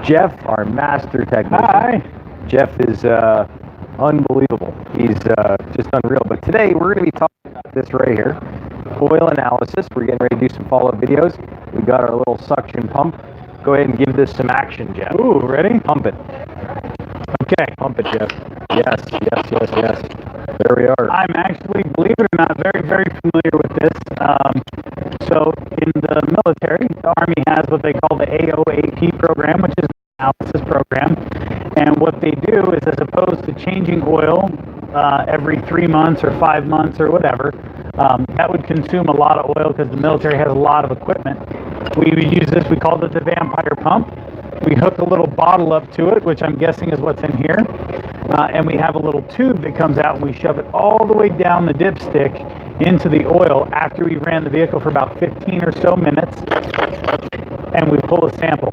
Jeff, our master technician. Hi. Jeff is unbelievable. He's just unreal. But today we're going to be talking about this right here, oil analysis. We're getting ready to do some follow-up videos. We got our little suction pump. Go ahead and give this some action, Jeff. Ooh, ready? Pump it. Okay. Pump it, Jeff. Yes, yes, yes, yes. There we are. I'm actually, believe it or not, very, very familiar with this. So in the military, the Army has what they call the AOAP program, which is an analysis program. And what they do is, as opposed to changing oil every 3 months or 5 months or whatever, that would consume a lot of oil because the military has a lot of equipment. We use this, we call it the vampire pump. We hook a little bottle up to it, which I'm guessing is what's in here. And we have a little tube that comes out and we shove it all the way down the dipstick into the oil after we ran the vehicle for about 15 or so minutes. And we pull a sample.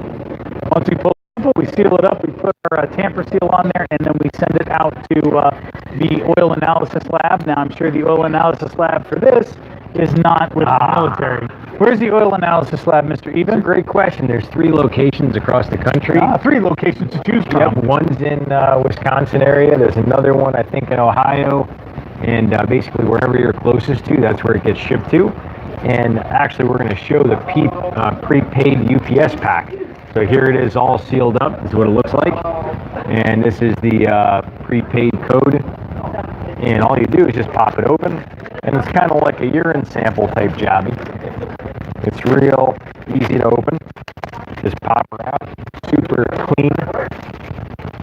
Once we pull a sample, we seal it up, we put our tamper seal on there, and then we send it out to the oil analysis lab. Now, I'm sure the oil analysis lab for this is not with the military. Where's the oil analysis lab, Mr. Eben? That's a great question. There's 3 locations across the country. 3 locations to choose from. Yep, one's in Wisconsin area. There's another one, I think, in Ohio. And basically, wherever you're closest to, that's where it gets shipped to. And actually, we're going to show the prepaid UPS pack. So here it is, all sealed up. This is what it looks like. And this is the prepaid code. And all you do is just pop it open. And it's kind of like a urine sample type jobby. It's real easy to open. Just pop her out. Super clean.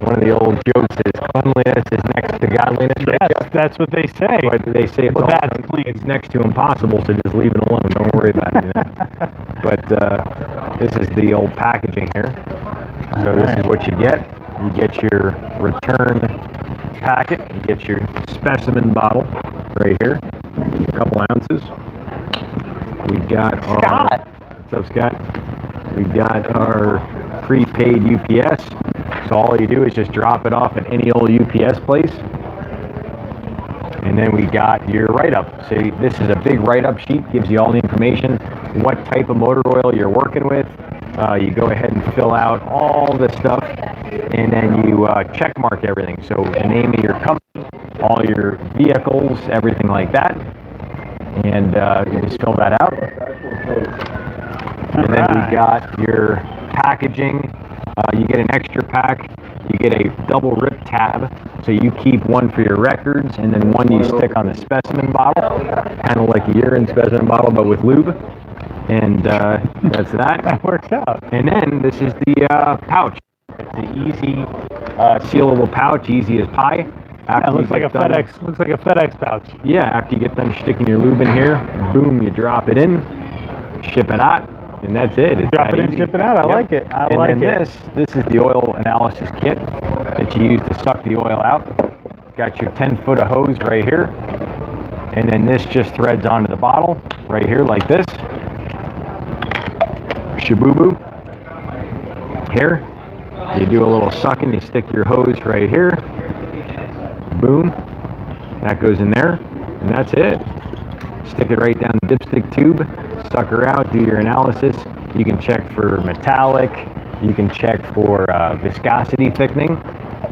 One of the old jokes is cleanliness is next to godliness. Yes, right? That's what they say. But they say well, that's clean. It's next to impossible, so just leave it alone. Don't worry about it. You know? But this is the old packaging here. So this is what you get. You get your return packet. You get your specimen bottle right here. A couple ounces. We've got our... Scott! What's up, Scott? We've got our prepaid UPS. So all you do is just drop it off at any old UPS place. And then we got your write-up. So this is a big write-up sheet, gives you all the information, what type of motor oil you're working with. You go ahead and fill out all the stuff, and then you check mark everything. So the name of your company, all your vehicles, everything like that. And you just fill that out. And then we got your packaging. You get an extra pack. You get a double rip tab, so you keep one for your records, and then one you stick on the specimen bottle, kind of like a urine specimen bottle, but with lube. And that's that. That works out. And then this is the pouch. It's the easy sealable pouch, easy as pie. It looks like a FedEx. Looks like a FedEx pouch. Yeah, after you get done sticking your lube in here, boom, you drop it in, ship it out. And that's it. It's drop it in, ship it out. I like it. I like it. And this is the oil analysis kit that you use to suck the oil out. Got your 10-foot of hose right here. And then this just threads onto the bottle right here like this. Shaboo-boo. Here. You do a little sucking. You stick your hose right here. Boom. That goes in there. And that's it. Stick it right down the dipstick tube. Suck her out, do your analysis. You can check for metallic, you can check for viscosity thickening,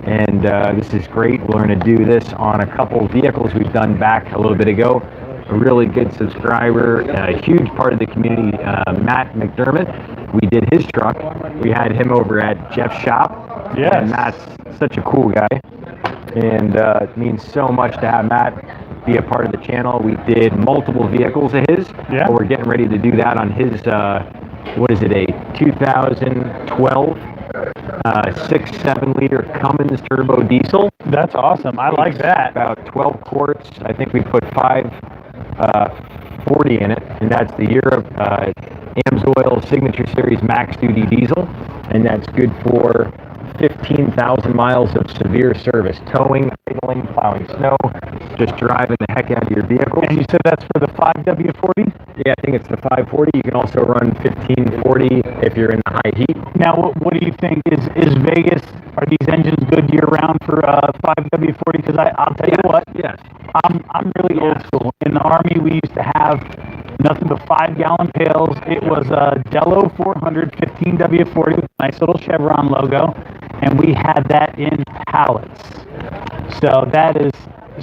and this is great. We're going to do this on a couple vehicles we've done back a little bit ago. A really good subscriber, a huge part of the community, Matt McDermott. We did his truck. We had him over at Jeff's shop. Yes. And Matt's such a cool guy, and it means so much to have Matt be a part of the channel. We did multiple vehicles of his. Yeah. We're getting ready to do that on his, what is it, a 2012 6-7 liter Cummins turbo diesel. That's awesome. I like that. About 12 quarts. I think we put 540 in it, and that's the year of AMSOIL Signature Series Max Duty Diesel, and that's good for 15,000 miles of severe service, towing, idling, plowing snow, just driving the heck out of your vehicle. And you said that's for the 5W40? Yeah, I think it's the 540. You can also run 1540 if you're in the high heat. Now, what do you think? Is Vegas, are these engines good year-round for 5W40? Because I'll tell you what, Yes. I'm really old school. In the Army, we used to have nothing but 5-gallon pails. It was a Dello 400 15W40 with a nice little Chevron logo, and we had that in pallets. So that is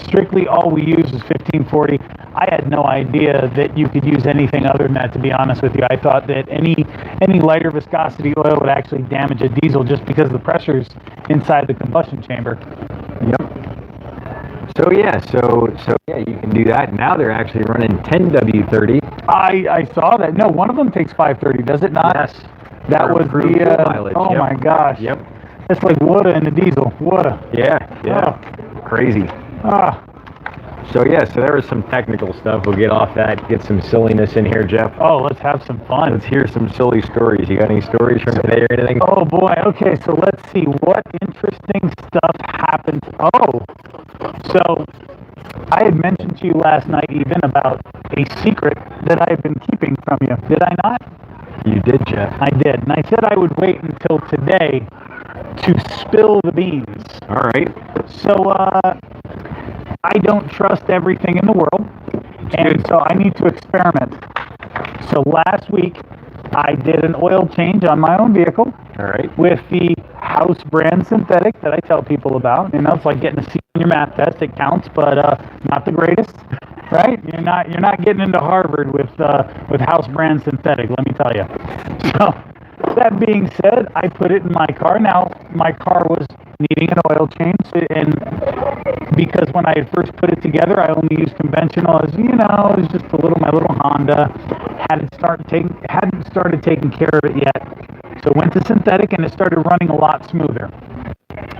strictly all we use is 1540. I had no idea that you could use anything other than that, to be honest with you. I thought that any lighter viscosity oil would actually damage a diesel just because of the pressures inside the combustion chamber. Yep. So yeah, you can do that. Now they're actually running 10W30. I saw that. No, one of them takes 530, does it not? Yes. That was the mileage. oh Yep. my gosh. Yep. It's like water in a diesel. Water. Yeah. Oh. Crazy. Ah. So yeah, so there was some technical stuff. We'll get off that, get some silliness in here, Jeff. Oh, let's have some fun. Let's hear some silly stories. You got any stories from today or anything? Oh boy. Okay, so let's see what interesting stuff happened. Oh, so I had mentioned to you last night even about a secret that I had been keeping from you. Did I not? You did, Jeff. I did, and I said I would wait until today to spill the beans. All right. So I don't trust everything in the world, and so I need to experiment. So last week, I did an oil change on my own vehicle. All right. With the house brand synthetic that I tell people about. You know, it's like getting a C on your math test. It counts, but not the greatest, right? You're not getting into Harvard with house brand synthetic. Let me tell you. So that being said, I put it in my car. Now my car was needing an oil change, and because when I had first put it together, I only used conventional, as you know, it was just my little Honda. Hadn't started taking care of it yet. So went to synthetic, and it started running a lot smoother.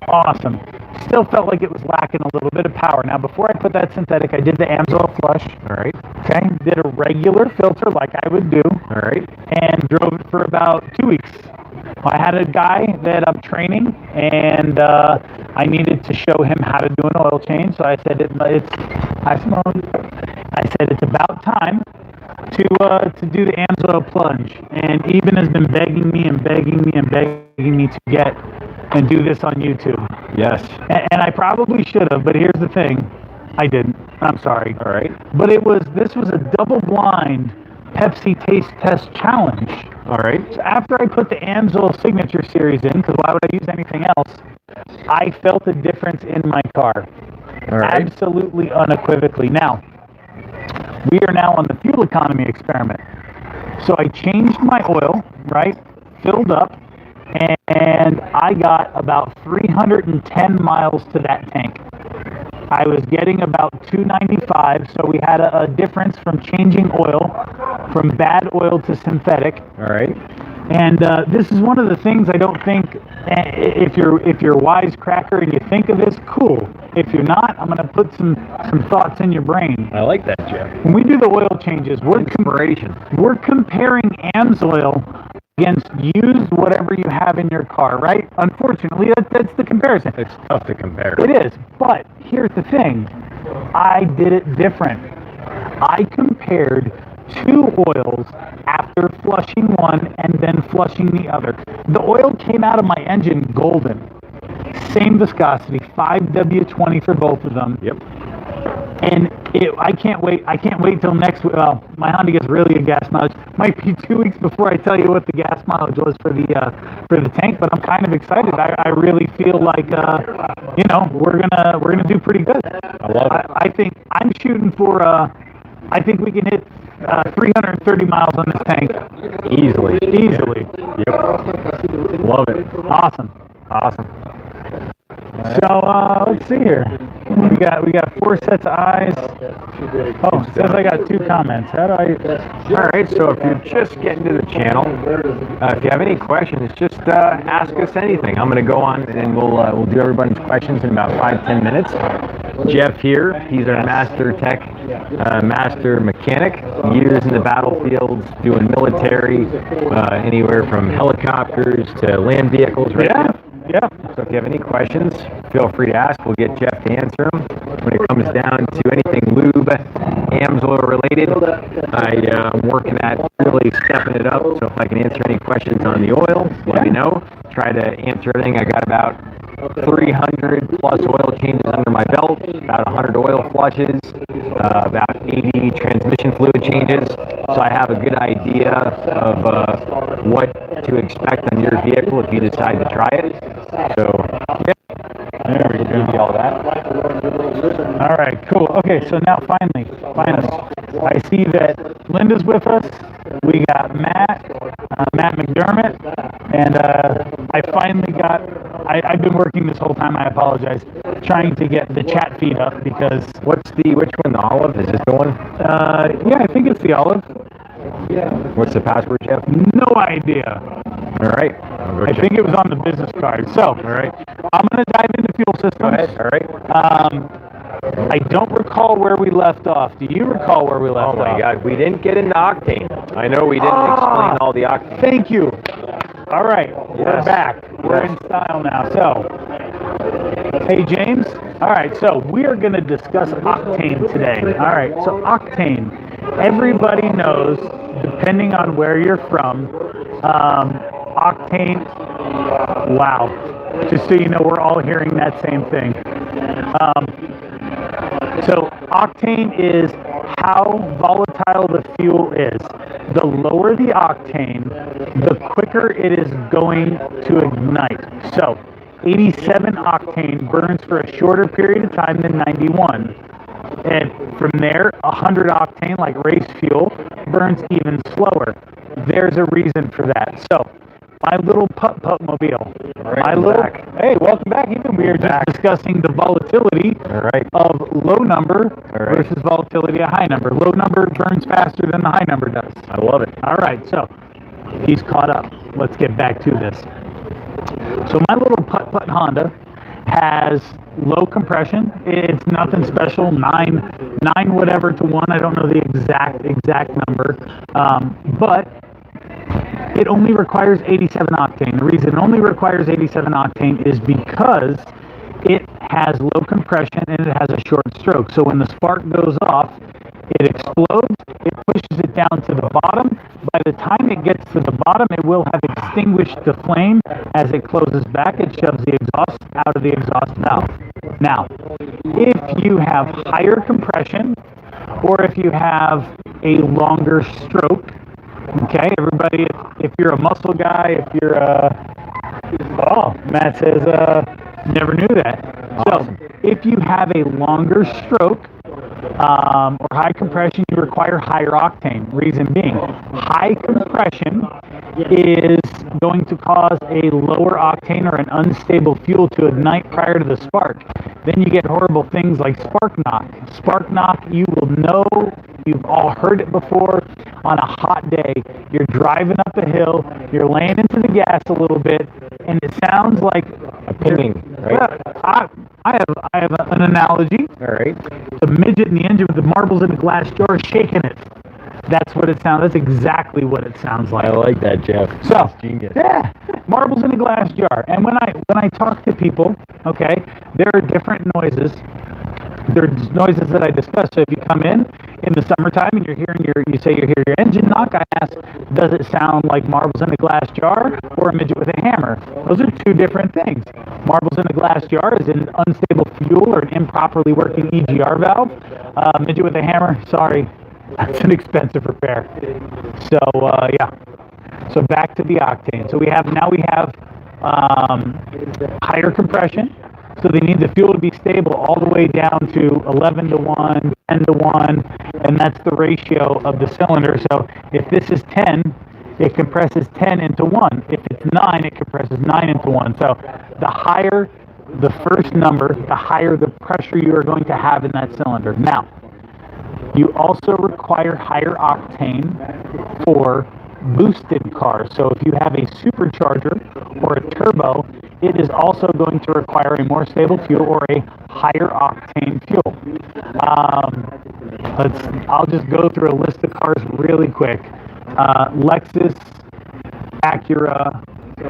Awesome. Still felt like it was lacking a little bit of power. Now, before I put that synthetic, I did the AMSOIL flush. All right. Okay. Did a regular filter like I would do. All right. And drove it for about 2 weeks. I had a guy that I'm training, and I needed to show him how to do an oil change. So I said, it's about time to do the AMSOIL plunge. And Eben has been begging me to get and do this on YouTube. Yes. And I probably should have, but here's the thing. I didn't. I'm sorry. All right. But this was a double-blind Pepsi taste test challenge. All right. So after I put the AMSOIL Signature Series in, because why would I use anything else, I felt a difference in my car. All right. Absolutely unequivocally. Now, we are now on the fuel economy experiment. So I changed my oil, right, filled up, and I got about 310 miles to that tank. I was getting about 295, so we had a difference from changing oil from bad oil to synthetic. All right. And this is one of the things I don't think, if you're a wisecracker and you think of this, cool. If you're not, I'm going to put some thoughts in your brain. I like that, Jeff. When we do the oil changes, we're comparing AMSOIL against used whatever you have in your car, right? Unfortunately, that's the comparison. It's tough to compare. It is, but here's the thing. I did it different. I compared two oils after flushing one and then flushing the other. The oil came out of my engine golden. Same viscosity, 5W20 for both of them. Yep. And I can't wait till next week. Well, my Honda gets really good gas mileage. Might be 2 weeks before I tell you what the gas mileage was for the tank, but I'm kind of excited. I really feel like we're gonna do pretty good. I love it. I think I'm shooting for. I think we can hit 330 miles on this tank. Easily. Yep. Love it. Awesome. So let's see here. We got 4 sets of eyes. Oh, it says I got 2 comments. How do I? All right. So if you're just getting to the channel, if you have any questions, just ask us anything. I'm going to go on and we'll do everybody's questions in about 5-10 minutes. Jeff here. He's our master tech, master mechanic. Years in the battlefields, doing military, anywhere from helicopters to land vehicles. Right? Yeah. So if you have any questions, feel free to ask. We'll get Jeff to answer them. When it comes down to anything lube, AMSOIL related, I'm working at really stepping it up. So if I can answer any questions on the oil, let me know. Try to answer everything. I got about 300 plus oil changes under my belt, about 100 oil flushes, about 80 transmission fluid changes. So I have a good idea of what to expect on your vehicle if you decide to try it. So yeah, there we go. All that. All right, cool. Okay, so now finally, I see that Linda's with us. We got Matt McDermott, and I finally got. I've been working this whole time. I apologize, trying to get the chat feed up because. Which one? The olive? Is this the one? Yeah, I think it's the olive. What's the password, Jeff? No idea. All right. I think it was on the business card. So, all right, I'm going to dive into fuel systems. Go ahead. All right. I don't recall where we left off. Do you recall where we left off? Oh my God, we didn't get into octane. I know we didn't explain all the octane. Thank you. All right, we're Yes. back. We're in style now. So, hey James. All right, so we are going to discuss octane today. All right, so octane. Everybody knows, depending on where you're from, octane. Wow. Just so you know, we're all hearing that same thing. So octane is how volatile the fuel is. The lower the octane, the quicker it is going to ignite. So 87 octane burns for a shorter period of time than 91. And from there, 100 octane, like race fuel, burns even slower. There's a reason for that. So my little putt-putt mobile. Hey, welcome back. Even we are just discussing the volatility of low number versus volatility of high number. Low number burns faster than the high number does. I love it. All right, so he's caught up. Let's get back to this. So my little putt-putt Honda has low compression. It's nothing special. Nine whatever to 1. I don't know the exact number, but it only requires 87 octane. The reason it only requires 87 octane is because it has low compression and it has a short stroke. So when the spark goes off, it explodes, it pushes it down to the bottom. By the time it gets to the bottom, it will have extinguished the flame. As it closes back, it shoves the exhaust out of the exhaust valve. Now, if you have higher compression, or if you have a longer stroke, okay, everybody, if you're a muscle guy, if you're Matt says, never knew that. So, if you have a longer stroke, or high compression, you require higher octane. Reason being, high compression is going to cause a lower octane or an unstable fuel to ignite prior to the spark. Then you get horrible things like spark knock. Spark knock, you will know, you've all heard it before. On a hot day, you're driving up a hill, you're laying into the gas a little bit, and it sounds like a pinging, right? I have an analogy. All right. The midget in the engine with the marbles in the glass jar shaking it. That's what it sounds. That's exactly what it sounds like. I like that, Jeff. So, that's genius. Yeah, marbles in a glass jar. And when I talk to people, okay, there are different noises. There's noises that I discuss. So if you come in the summertime and you're hearing you hear your engine knock, I ask, does it sound like marbles in a glass jar or a midget with a hammer? Those are two different things. Marbles in a glass jar is an unstable fuel or an improperly working EGR valve. Midget with a hammer, sorry, that's an expensive repair. So yeah. So back to the octane. So we have higher compression. So they need the fuel to be stable all the way down to 11 to 1, 10 to 1, and that's the ratio of the cylinder. So if this is 10, it compresses 10 into 1. If it's 9, it compresses 9 into 1. So the higher the first number, the higher the pressure you are going to have in that cylinder. Now, you also require higher octane for boosted cars. So if you have a supercharger or a turbo, it is also going to require a more stable fuel or a higher octane fuel. I'll just go through a list of cars really quick. Lexus, Acura,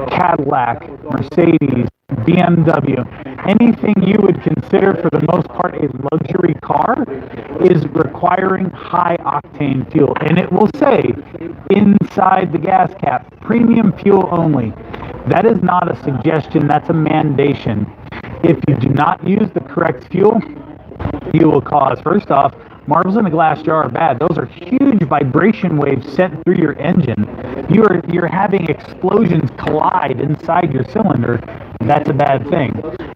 Cadillac, Mercedes, BMW, anything you would consider for the most part a luxury car is requiring high octane fuel. And it will say inside the gas cap, premium fuel only. That is not a suggestion, that's a mandation. If you do not use the correct fuel, you will cause, first off, marbles in a glass jar are bad. Those are huge vibration waves sent through your engine. You're having explosions collide inside your cylinder. That's a bad thing.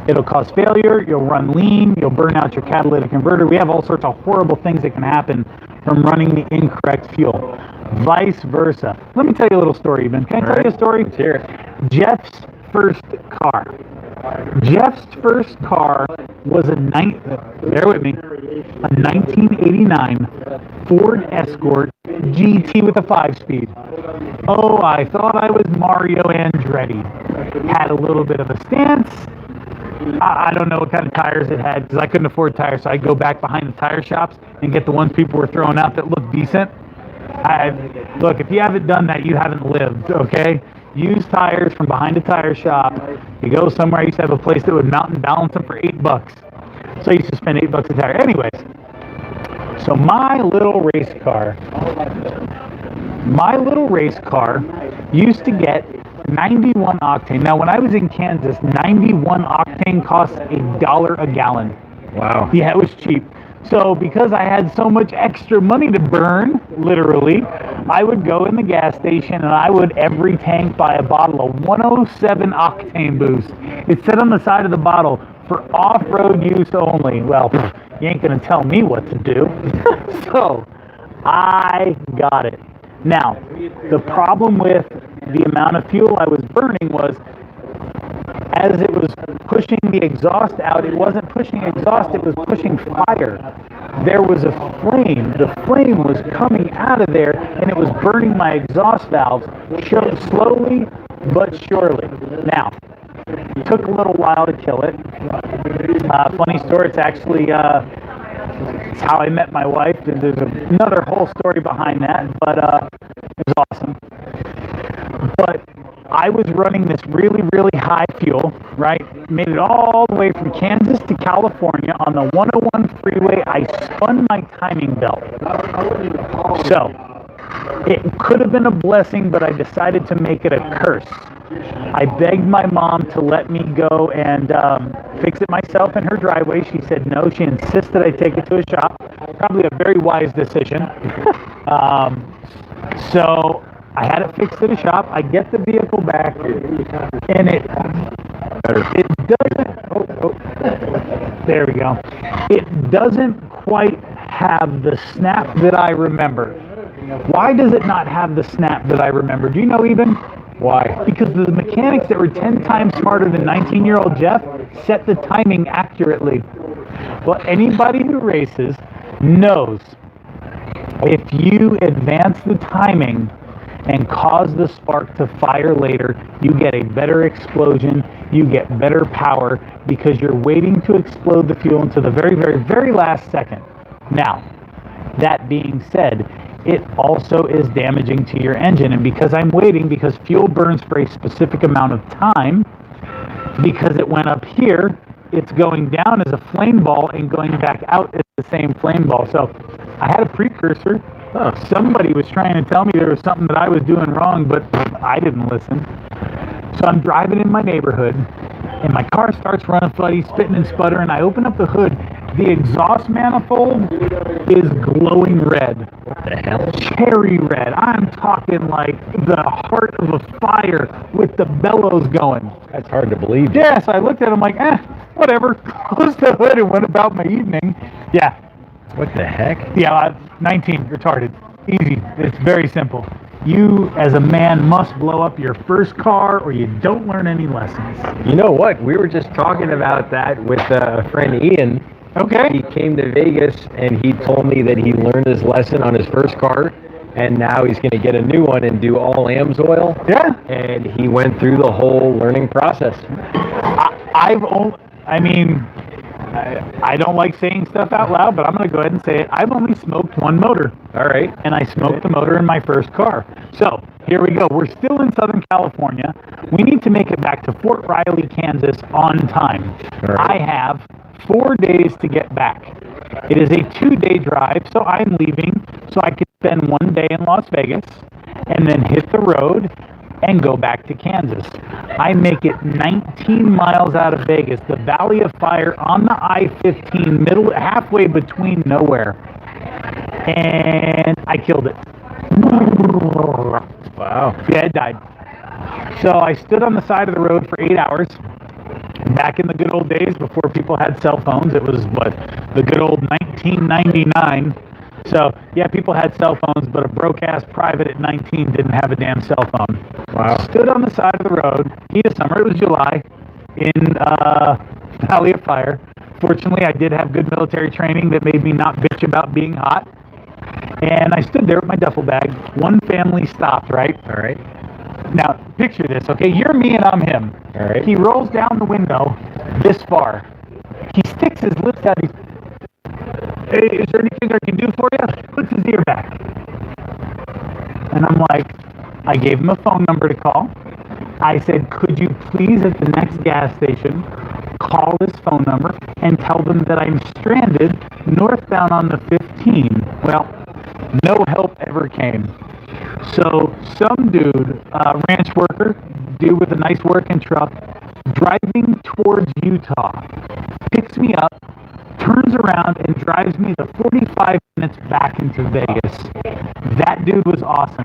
It'll cause failure, you'll run lean, you'll burn out your catalytic converter. We have all sorts of horrible things that can happen from running the incorrect fuel. Vice versa. Let me tell you a little story, Eben. Can I tell you a story? Let's hear it. Jeff's first car. Jeff's first car was a 1989 Ford Escort GT with a 5-speed. Oh, I thought I was Mario Andretti. Had a little bit of a stance. I don't know what kind of tires it had because I couldn't afford tires, so I'd go back behind the tire shops and get the ones people were throwing out that looked decent. Look, if you haven't done that, you haven't lived, okay? Use tires from behind a tire shop. You go somewhere, I used to have a place that would mount and balance them for $8. So I used to spend $8 a tire. Anyways, so my little race car used to get 91 octane. Now, when I was in Kansas, 91 octane cost $1 a gallon. Wow. Yeah, it was cheap. So because I had so much extra money to burn, literally, I would go in the gas station and I would every tank buy a bottle of 107 octane boost. It said on the side of the bottle, for off-road use only. Well, you ain't gonna tell me what to do. So I got it. Now, the problem with the amount of fuel I was burning was, as it was pushing the exhaust out, it wasn't pushing exhaust, it was pushing fire. There was a flame. The flame was coming out of there, and it was burning my exhaust valves slowly but surely. Now, it took a little while to kill it. Funny story, it's actually it's how I met my wife. There's another whole story behind that, but it was awesome. But I was running this really, really high fuel, right? Made it all the way from Kansas to California on the 101 freeway. I spun my timing belt. So, it could have been a blessing, but I decided to make it a curse. I begged my mom to let me go and fix it myself in her driveway. She said no. She insisted I take it to a shop. Probably a very wise decision. So I had it fixed at a shop. I get the vehicle back, and it doesn't. There we go. It doesn't quite have the snap that I remember. Why does it not have the snap that I remember? Do you know, Eben? Why? Because the mechanics that were 10 times smarter than 19-year-old Jeff set the timing accurately. Well, anybody who races knows if you advance the timing and cause the spark to fire later, you get a better explosion, you get better power, because you're waiting to explode the fuel into the very, very, very last second. Now, that being said, it also is damaging to your engine. And because I'm waiting, because fuel burns for a specific amount of time, because it went up here, it's going down as a flame ball and going back out as the same flame ball. So I had a precursor. Somebody was trying to tell me there was something that I was doing wrong, but I didn't listen. So I'm driving in my neighborhood, and my car starts running funny, spitting and sputtering. I open up the hood. The exhaust manifold is glowing red. What the hell? Cherry red. I'm talking like the heart of a fire with the bellows going. That's hard to believe. Yeah, so I looked at him like, whatever. Closed the hood and went about my evening. Yeah. What the heck? Yeah, 19, retarded. Easy. It's very simple. You, as a man, must blow up your first car or you don't learn any lessons. You know what? We were just talking about that with a friend Ian. Okay. He came to Vegas and he told me that he learned his lesson on his first car, and now he's going to get a new one and do all AMSOIL. Yeah. And he went through the whole learning process. I don't like saying stuff out loud, but I'm going to go ahead and say it. I've only smoked one motor. All right. And I smoked the motor in my first car. So here we go. We're still in Southern California. We need to make it back to Fort Riley, Kansas on time. Right. I have 4 days to get back. It is a 2-day drive, so I'm leaving so I could spend 1 day in Las Vegas and then hit the road, and go back to Kansas. I make it 19 miles out of Vegas, the Valley of Fire on the I-15, middle, halfway between nowhere. And I killed it. Wow. Yeah, it died. So I stood on the side of the road for 8 hours. Back in the good old days before people had cell phones, it was the good old 1999. So yeah, people had cell phones, but a broke-ass private at 19 didn't have a damn cell phone. Wow. Stood on the side of the road, heat of summer, it was July, in Valley of Fire. Fortunately, I did have good military training that made me not bitch about being hot. And I stood there with my duffel bag. One family stopped, right? All right. Now, picture this, okay? You're me and I'm him. All right. He rolls down the window this far. He sticks his lips out. He's, hey, is there anything I can do for you? Puts his ear back. And I'm like, I gave him a phone number to call. I said, could you please at the next gas station call this phone number and tell them that I'm stranded northbound on the 15. Well, no help ever came. So some dude, ranch worker, dude with a nice working truck, driving towards Utah, picks me up, turns around and drives me the 45 minutes back into Vegas. That dude was awesome.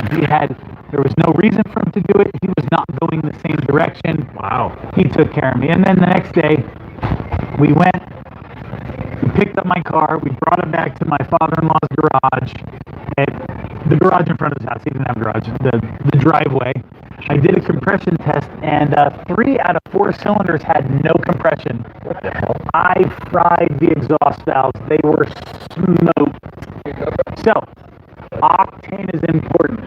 There was no reason for him to do it. He was not going the same direction. Wow. He took care of me. And then the next day, we went, we picked up my car, we brought it back to my father-in-law's garage, the garage in front of his house. He didn't have a garage, the driveway. I did a compression test, and 3 out of 4 cylinders had no compression. What the hell? I fried the exhaust valves. They were smoked. So, octane is important.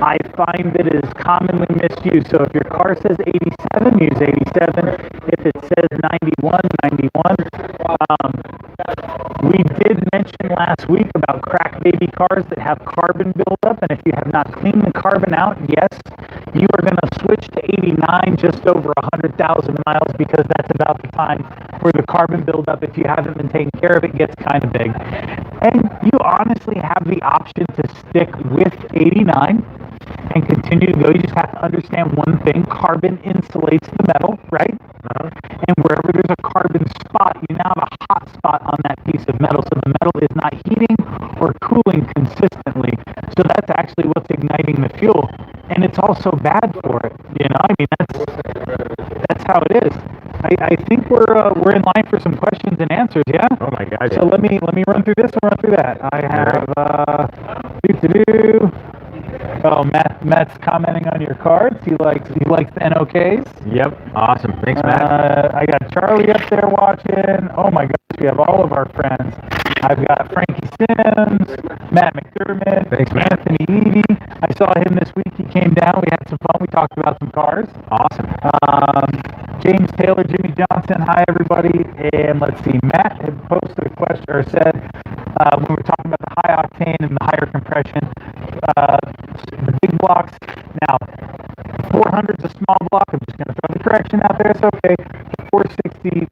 I find that it is commonly misused. So if your car says 87, use 87. If it says 91, 91. We did mention last week about crack baby cars that have carbon buildup, and if you have not cleaned the carbon out, yes, you are going to switch to 89 just over 100,000 miles, because that's about the time where the carbon buildup, if you haven't been taking care of it, gets kind of big. And you honestly have the option to stick with 89 and continue to go. You just have to understand one thing: carbon insulates the metal, right? And wherever there's a carbon spot, you now have a hot spot on that piece of metal, so the metal is not heating or cooling consistently. So that's actually what's igniting the fuel, and it's also bad for it. You know, I mean, that's how it is. I think we're in line for some questions and answers. Yeah. Oh my God. So let me run through this and run through that. I have Oh, Matt's commenting on your cards. He likes the NOKs. Yep. Awesome. Thanks, Matt. I got Charlie up there watching. Oh my gosh, we have all of our friends. I've got Frankie Sims, Matt McDermott, Thanks, Matt. Anthony Levy. I saw him this week. He came down. We had some fun. We talked about some cars. Awesome. James Taylor, Jimmy Johnson. Hi, everybody. And let's see. Matt had posted a question, or said, when we were talking about the high octane and the higher compression, the big blocks. Now, 400's a small block. I'm just going to throw the correction out there. It's okay. 460,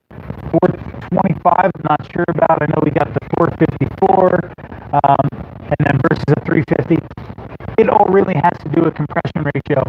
425, I'm not sure about. I know we got the 454, and then versus a 350. It all really has to do with compression ratio.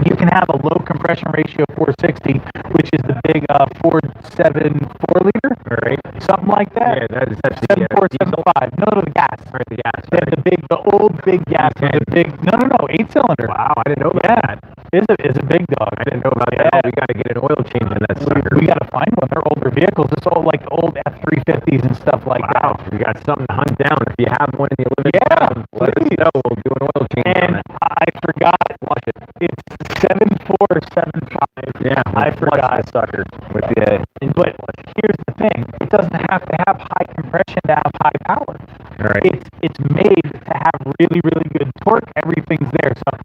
You can have a low compression ratio 460, which is the big 474 liter, All right. something like that. Yeah, that's the 7475. No, the gas. Right, the gas. Yeah, the old big gas. Okay. The big, no, 8-cylinder. Wow, I didn't know about that. It's a big dog. I didn't know about that. We got to get an oil change on that sucker. We got to find one. They're older vehicles. It's all like the old F350s and stuff like Wow, that. we got something to hunt down. If you have one in the Olympic Yeah, let us please. know. We'll do an oil change on And it. I forgot. Flush it. It's 7475. Yeah, I flush forgot. the sucker with the But here's the thing: it doesn't have to have high compression to have high power. All right. It's made to have really, really good torque. Everything's there. So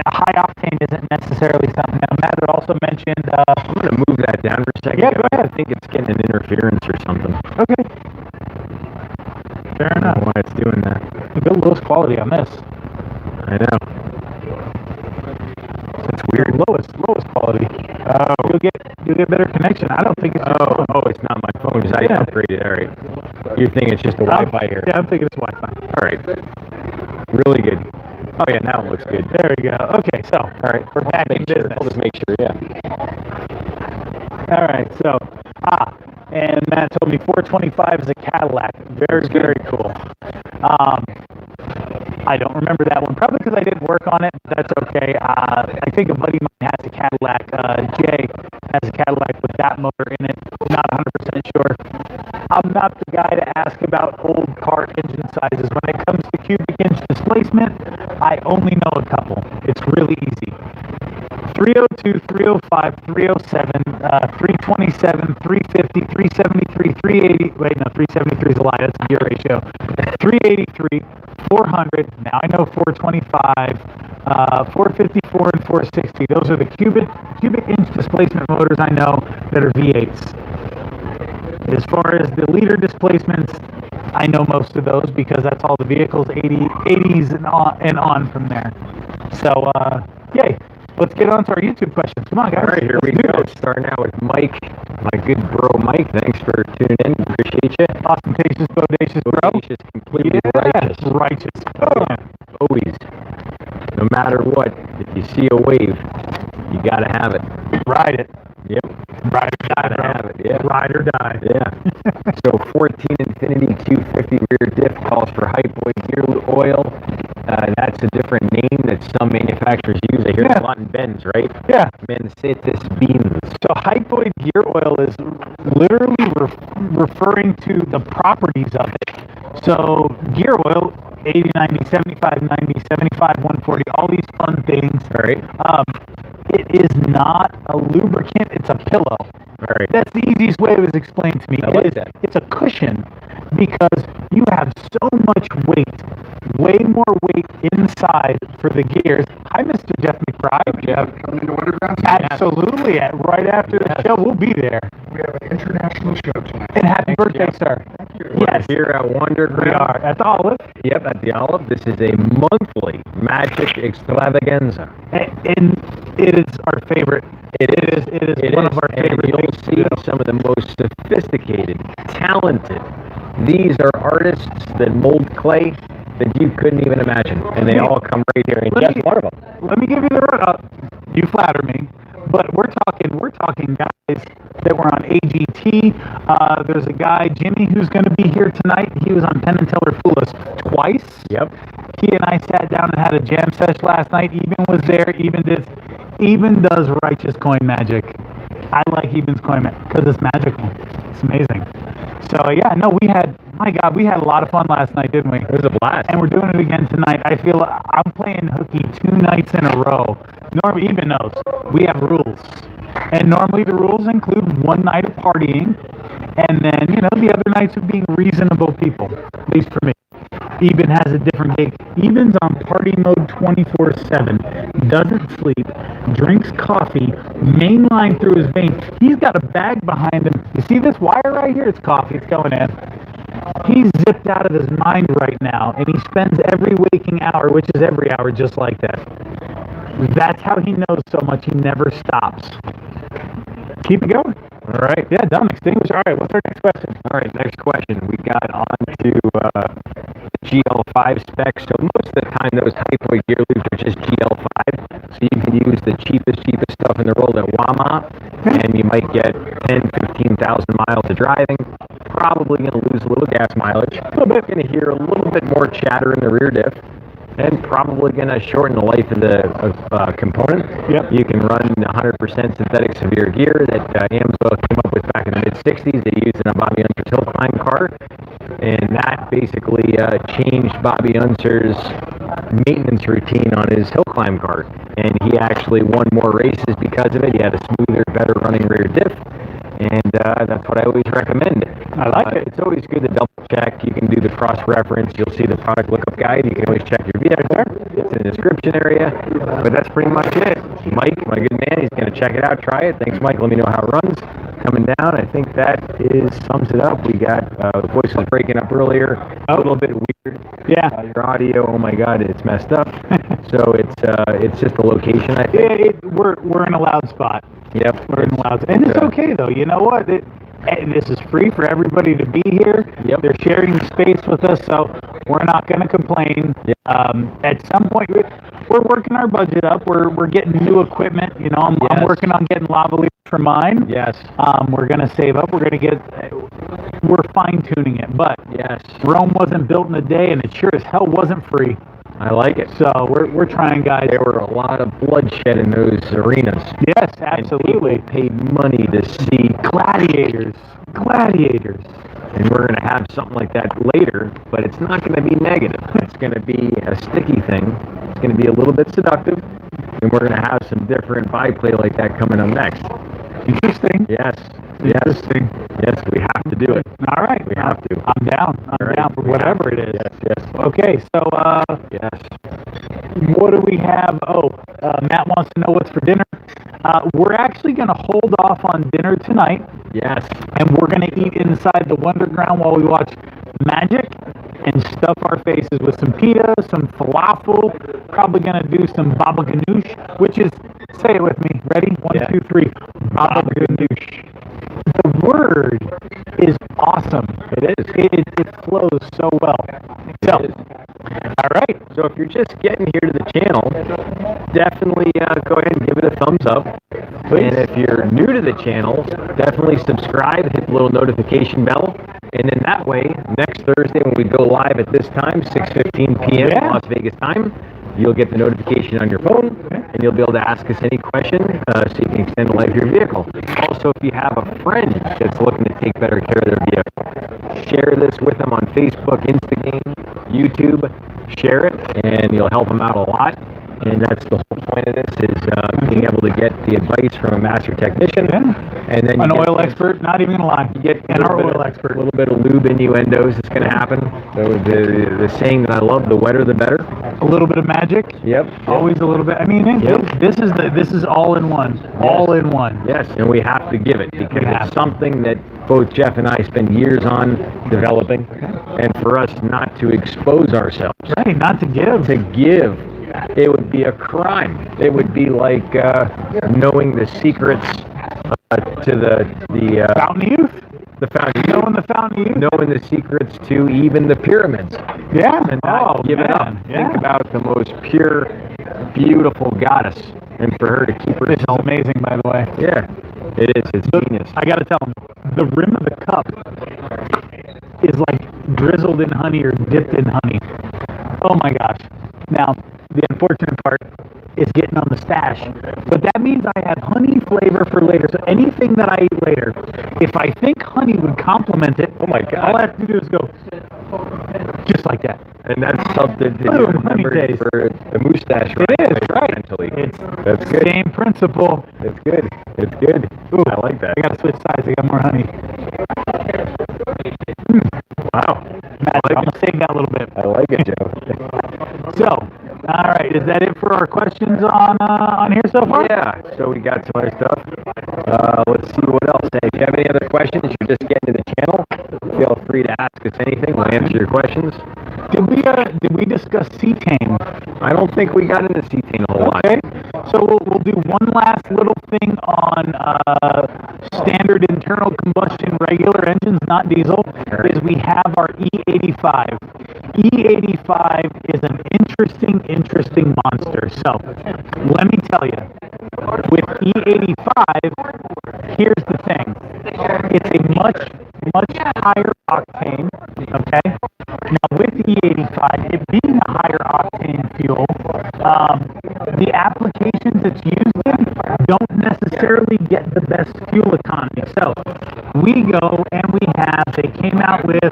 high octane isn't necessarily something. Now, Matt had also mentioned. I'm going to move that down for a second. Yeah, go ahead. I think it's getting an interference or something. Okay. Fair I don't enough. know why it's doing that. Good lowest quality on this. I know. That's weird. Lowest quality. Oh. You'll get better connection. I don't think it's. It's not my phone because I upgraded. All right. You're thinking it's just the Wi-Fi here. Yeah, I'm thinking it's Wi-Fi. All right. Really good. Oh yeah, now it looks good. There we go. Okay, so All right, we're back in business. I'll just make sure, yeah. All right, so and Matt told me 425 is a Cadillac. Very, very cool. I don't remember that one, probably because I didn't work on it, but that's okay. I think a buddy of mine has a Cadillac. Jay has a Cadillac with that motor in it. Not 100% sure. I'm not the guy to ask about old car engine sizes. When it comes to cubic inch displacement, I only know a couple. It's really easy. 302, 305, 307, 327, 350, 373, 380. Wait, no, 373 is a lie. That's a gear ratio. 383, 400. Now I know 425, 454, and 460. Those are the cubic inch displacement motors I know that are V8s. As far as the liter displacements, I know most of those because that's all the vehicles, 80s and on from there. So, yay. Let's get on to our YouTube questions. Come on, guys. All right, here we go. Starting out with Mike, my good bro Mike. Thanks for tuning in. Appreciate you. Ostentatious, bodacious, bro. Bodacious, completely righteous. Righteous. Oh, always. No matter what, if you see a wave, you gotta have it. Ride it. Yep. Ride or die, bro. Have it. Yeah. Ride or die. Yeah. So 14 Infinity 250 rear diff calls for hypoid gear oil. That's a different name that some manufacturers use. I hear it a lot in Benz, right? Yeah. Mercedes Benz. So hypoid gear oil is literally referring to the properties of it. So gear oil, 80, 90, 75, 90, 75, 140, all these fun things. All right. It is not a lubricant, it's a pillow. All right. That's the easiest way it was explained to me. I like that. It's a cushion because you have so much weight, way more weight inside for the gears. Hi, Mr. Jeff McBride. Jeff, coming into Underground? Absolutely. Right after the show, we'll be there. We have an international show tonight. And happy birthday, sir. Thank you. Yes. We're here at Wonderground. We are at the Olive. Yep, at the Olive. This is a monthly magic extravaganza. And it is our favorite. It is one of our favorite and you'll things to see do. some of the most sophisticated, talented. These are artists that mold clay that you couldn't even imagine, and they all come right here. And Jeff's one of them. Let me give you the you flatter me, but we're talking guys that were on AGT. There's a guy, Jimmy, who's going to be here tonight. He was on Penn and Teller Fool Us twice. Yep. He and I sat down and had a jam sesh last night. Eben was there. Eben does righteous coin magic. I like Eben's coin magic because it's magical. It's amazing. So yeah, no, we had a lot of fun last night, didn't we? It was a blast. And we're doing it again tonight. I feel I'm playing hooky 2 nights in a row. Normally, Eben knows we have rules, and normally the rules include 1 night of partying, and then the other nights of being reasonable people. At least for me. Eben has a different gig. Eben's on party mode 24/7. Doesn't sleep. Drinks coffee. Mainline through his veins. He's got a bag behind him. You see this wire right here? It's coffee. It's going in. He's zipped out of his mind right now, and he spends every waking hour, which is every hour, just like that. That's how he knows so much. He never stops. Keep it going. All right. Yeah, dumb extinguisher. All right, what's our next question? All right, next question. We got on to the GL5 specs. So most of the time, those hypoid gear loops are just GL5. So you can use the cheapest stuff in the world at Walmart, and you might get 10, 15,000 miles of driving. Probably going to lose a little gas mileage. A little bit. Going to hear a little bit more chatter in the rear diff. And probably going to shorten the life of the component. Yep. You can run 100% synthetic severe gear that AMSOIL came up with back in the mid-60s. They used in a Bobby Unser's hill climb car. And that basically changed Bobby Unser's maintenance routine on his hill climb car. And he actually won more races because of it. He had a smoother, better running rear diff. And that's what I always recommend. I like it. It's always good to double check. You can do the cross-reference. You'll see the product lookup guide. You can always check your vehicle. It's in the description area. But that's pretty much it. Mike, my good man, he's going to check it out, try it. Thanks, Mike. Let me know how it runs. Coming down, I think that sums it up. We got, the voice was breaking up earlier. A little bit weird. Yeah. Your audio, oh my God, it's messed up. So it's just the location, I think. We're in a loud spot. Yep. We're in a loud spot. And it's okay, though. You know what? This is free for everybody to be here. Yep. They're sharing the space with us, so we're not going to complain. Yep. At some point, we're working our budget up. We're getting new equipment. You know, I'm working on getting lavaliers for mine. Yes. We're going to save up. We're fine tuning it, but Yes. Rome wasn't built in a day, and it sure as hell wasn't free. I like it. So we're trying, guys. There were a lot of bloodshed in those arenas. Yes, absolutely. And people paid money to see Gladiators. and we're going to have something like that later, but it's not going to be negative. It's going to be a sticky thing. It's going to be a little bit seductive, and we're going to have some different byplay like that coming up next. Interesting. Yes. Interesting. Yes, we have to do it. All right. We have to. I'm down. I'm down for whatever it is. Yes. Okay, so Yes. what do we have? Matt wants to know what's for dinner. We're actually going to hold off on dinner tonight, Yes. and we're going to eat inside the Wonderground while we watch Magic and stuff our faces with some pita, some falafel, probably going to do some baba ganoush, which is, say it with me, ready? One, two, three, baba ganoush. The word is awesome. It is. It flows so well. So, all right. So if you're just getting here to the channel, definitely go ahead and give it a thumbs up. Please. And if you're new to the channel, definitely subscribe, hit the little notification bell. And then that way, next Thursday when we go live at this time, 6:15 p.m. Las Vegas time, you'll get the notification on your phone, and you'll be able to ask us any question so you can extend the life of your vehicle. Also, if you have a friend that's looking to take better care of their vehicle, share this with them on Facebook, Instagram, YouTube. Share it, and you'll help them out a lot. And that's the whole point of this, is being able to get the advice from a master technician. And then an oil expert, not even gonna lie. You get an oil expert. A little bit of lube innuendos that's going to happen. The saying that I love, the wetter the better. A little bit of magic. Yep. Always a little bit. I mean, this is all in one. All in one. Yes, and we have to give it because it's something that both Jeff and I spend years on developing, and for us not to expose ourselves. Right, not to give. To give, it would be a crime. It would be like knowing the secrets to the Fountain of Youth. The Fountain of Youth. Knowing the Fountain of Youth. Knowing the secrets to even the pyramids. Yeah. And not give it up. Yeah. Think about the most pure, beautiful goddess, and for her to keep her. This is amazing, by the way. Yeah, it is. It's genius. I gotta tell them, the rim of the cup is like drizzled in honey or dipped in honey. Oh my gosh. Now, the unfortunate part is getting on the stash, but that means I have honey flavor for later. So anything that I eat later, if I think honey would complement it, Oh my God. all I have to do is go just like that. And that's something to Boom, remember honey taste. for the mustache. It is, right. Mentally. It's That's good. same principle. It's good. It's good. Ooh, I like that. I gotta switch sides. I got more honey. Wow. Matt, I'm gonna save that a little bit. I like it, Joe. So, all right, is that it for our questions on here so far? Yeah, so we got some other stuff. Let's see what else. Hey, if you have any other questions, you're just getting to the channel, feel free to ask us anything. We'll answer your questions. Did we discuss cetane? I don't think we got into cetane a whole lot. Okay, so we'll do one last little thing on standard internal combustion regular engines, not diesel, is we have our E85. E85 is an interesting monster. So let me tell you, with E85, here's the thing. It's a much higher octane, okay? Now with E85, it being a higher octane fuel, the applications it's used in don't necessarily get the best fuel economy. So we go and they came out with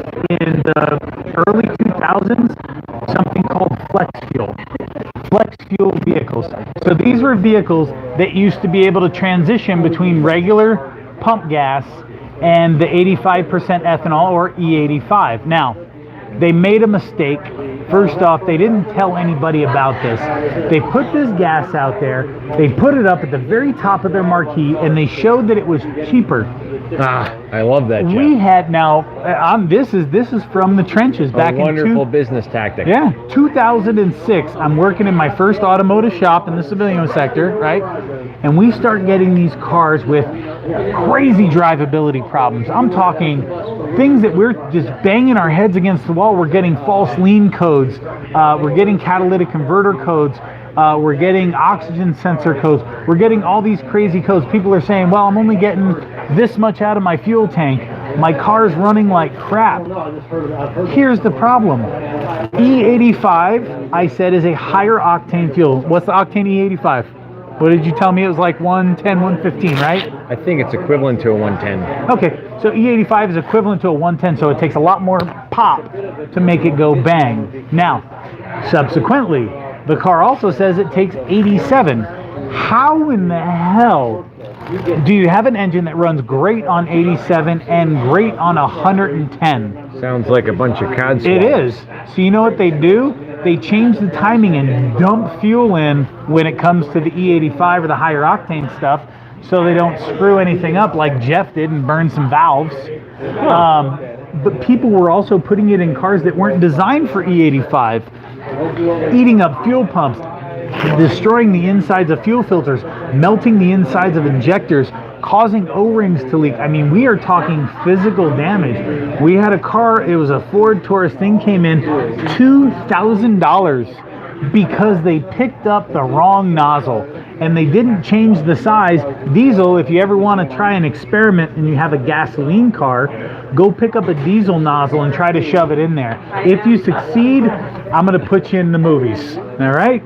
in the early 2000s something called flex fuel vehicles. So these were vehicles that used to be able to transition between regular pump gas and the 85% ethanol, or E85. Now, they made a mistake. First off, they didn't tell anybody about this. They put this gas out there, they put it up at the very top of their marquee, and they showed that it was cheaper I love that, Jeff. We had this is from the trenches back a wonderful business tactic. Yeah, 2006. I'm working in my first automotive shop in the civilian sector, right? And we start getting these cars with crazy drivability problems. I'm talking things that we're just banging our heads against the wall. We're getting false lean codes. We're getting catalytic converter codes. We're getting oxygen sensor codes. We're getting all these crazy codes. People are saying, well, I'm only getting this much out of my fuel tank. My car's running like crap. Here's the problem. E85, I said, is a higher octane fuel. What's the octane E85? What did you tell me? It was like 110, 115, right? I think it's equivalent to a 110. Okay, so E85 is equivalent to a 110, so it takes a lot more pop to make it go bang. Now, subsequently, the car also says it takes 87. How in the hell do you have an engine that runs great on 87 and great on 110? Sounds like a bunch of cod swabs. It is. So you know what they do? They change the timing and dump fuel in when it comes to the E85 or the higher octane stuff, so they don't screw anything up like Jeff did and burn some valves. But people were also putting it in cars that weren't designed for E85, eating up fuel pumps, destroying the insides of fuel filters, melting the insides of injectors, causing O-rings to leak. I mean, we are talking physical damage. We had a car, it was a Ford Taurus, thing came in $2,000 because they picked up the wrong nozzle and they didn't change the size. Diesel, if you ever want to try an experiment and you have a gasoline car, go pick up a diesel nozzle and try to shove it in there. If you succeed, I'm going to put you in the movies, all right?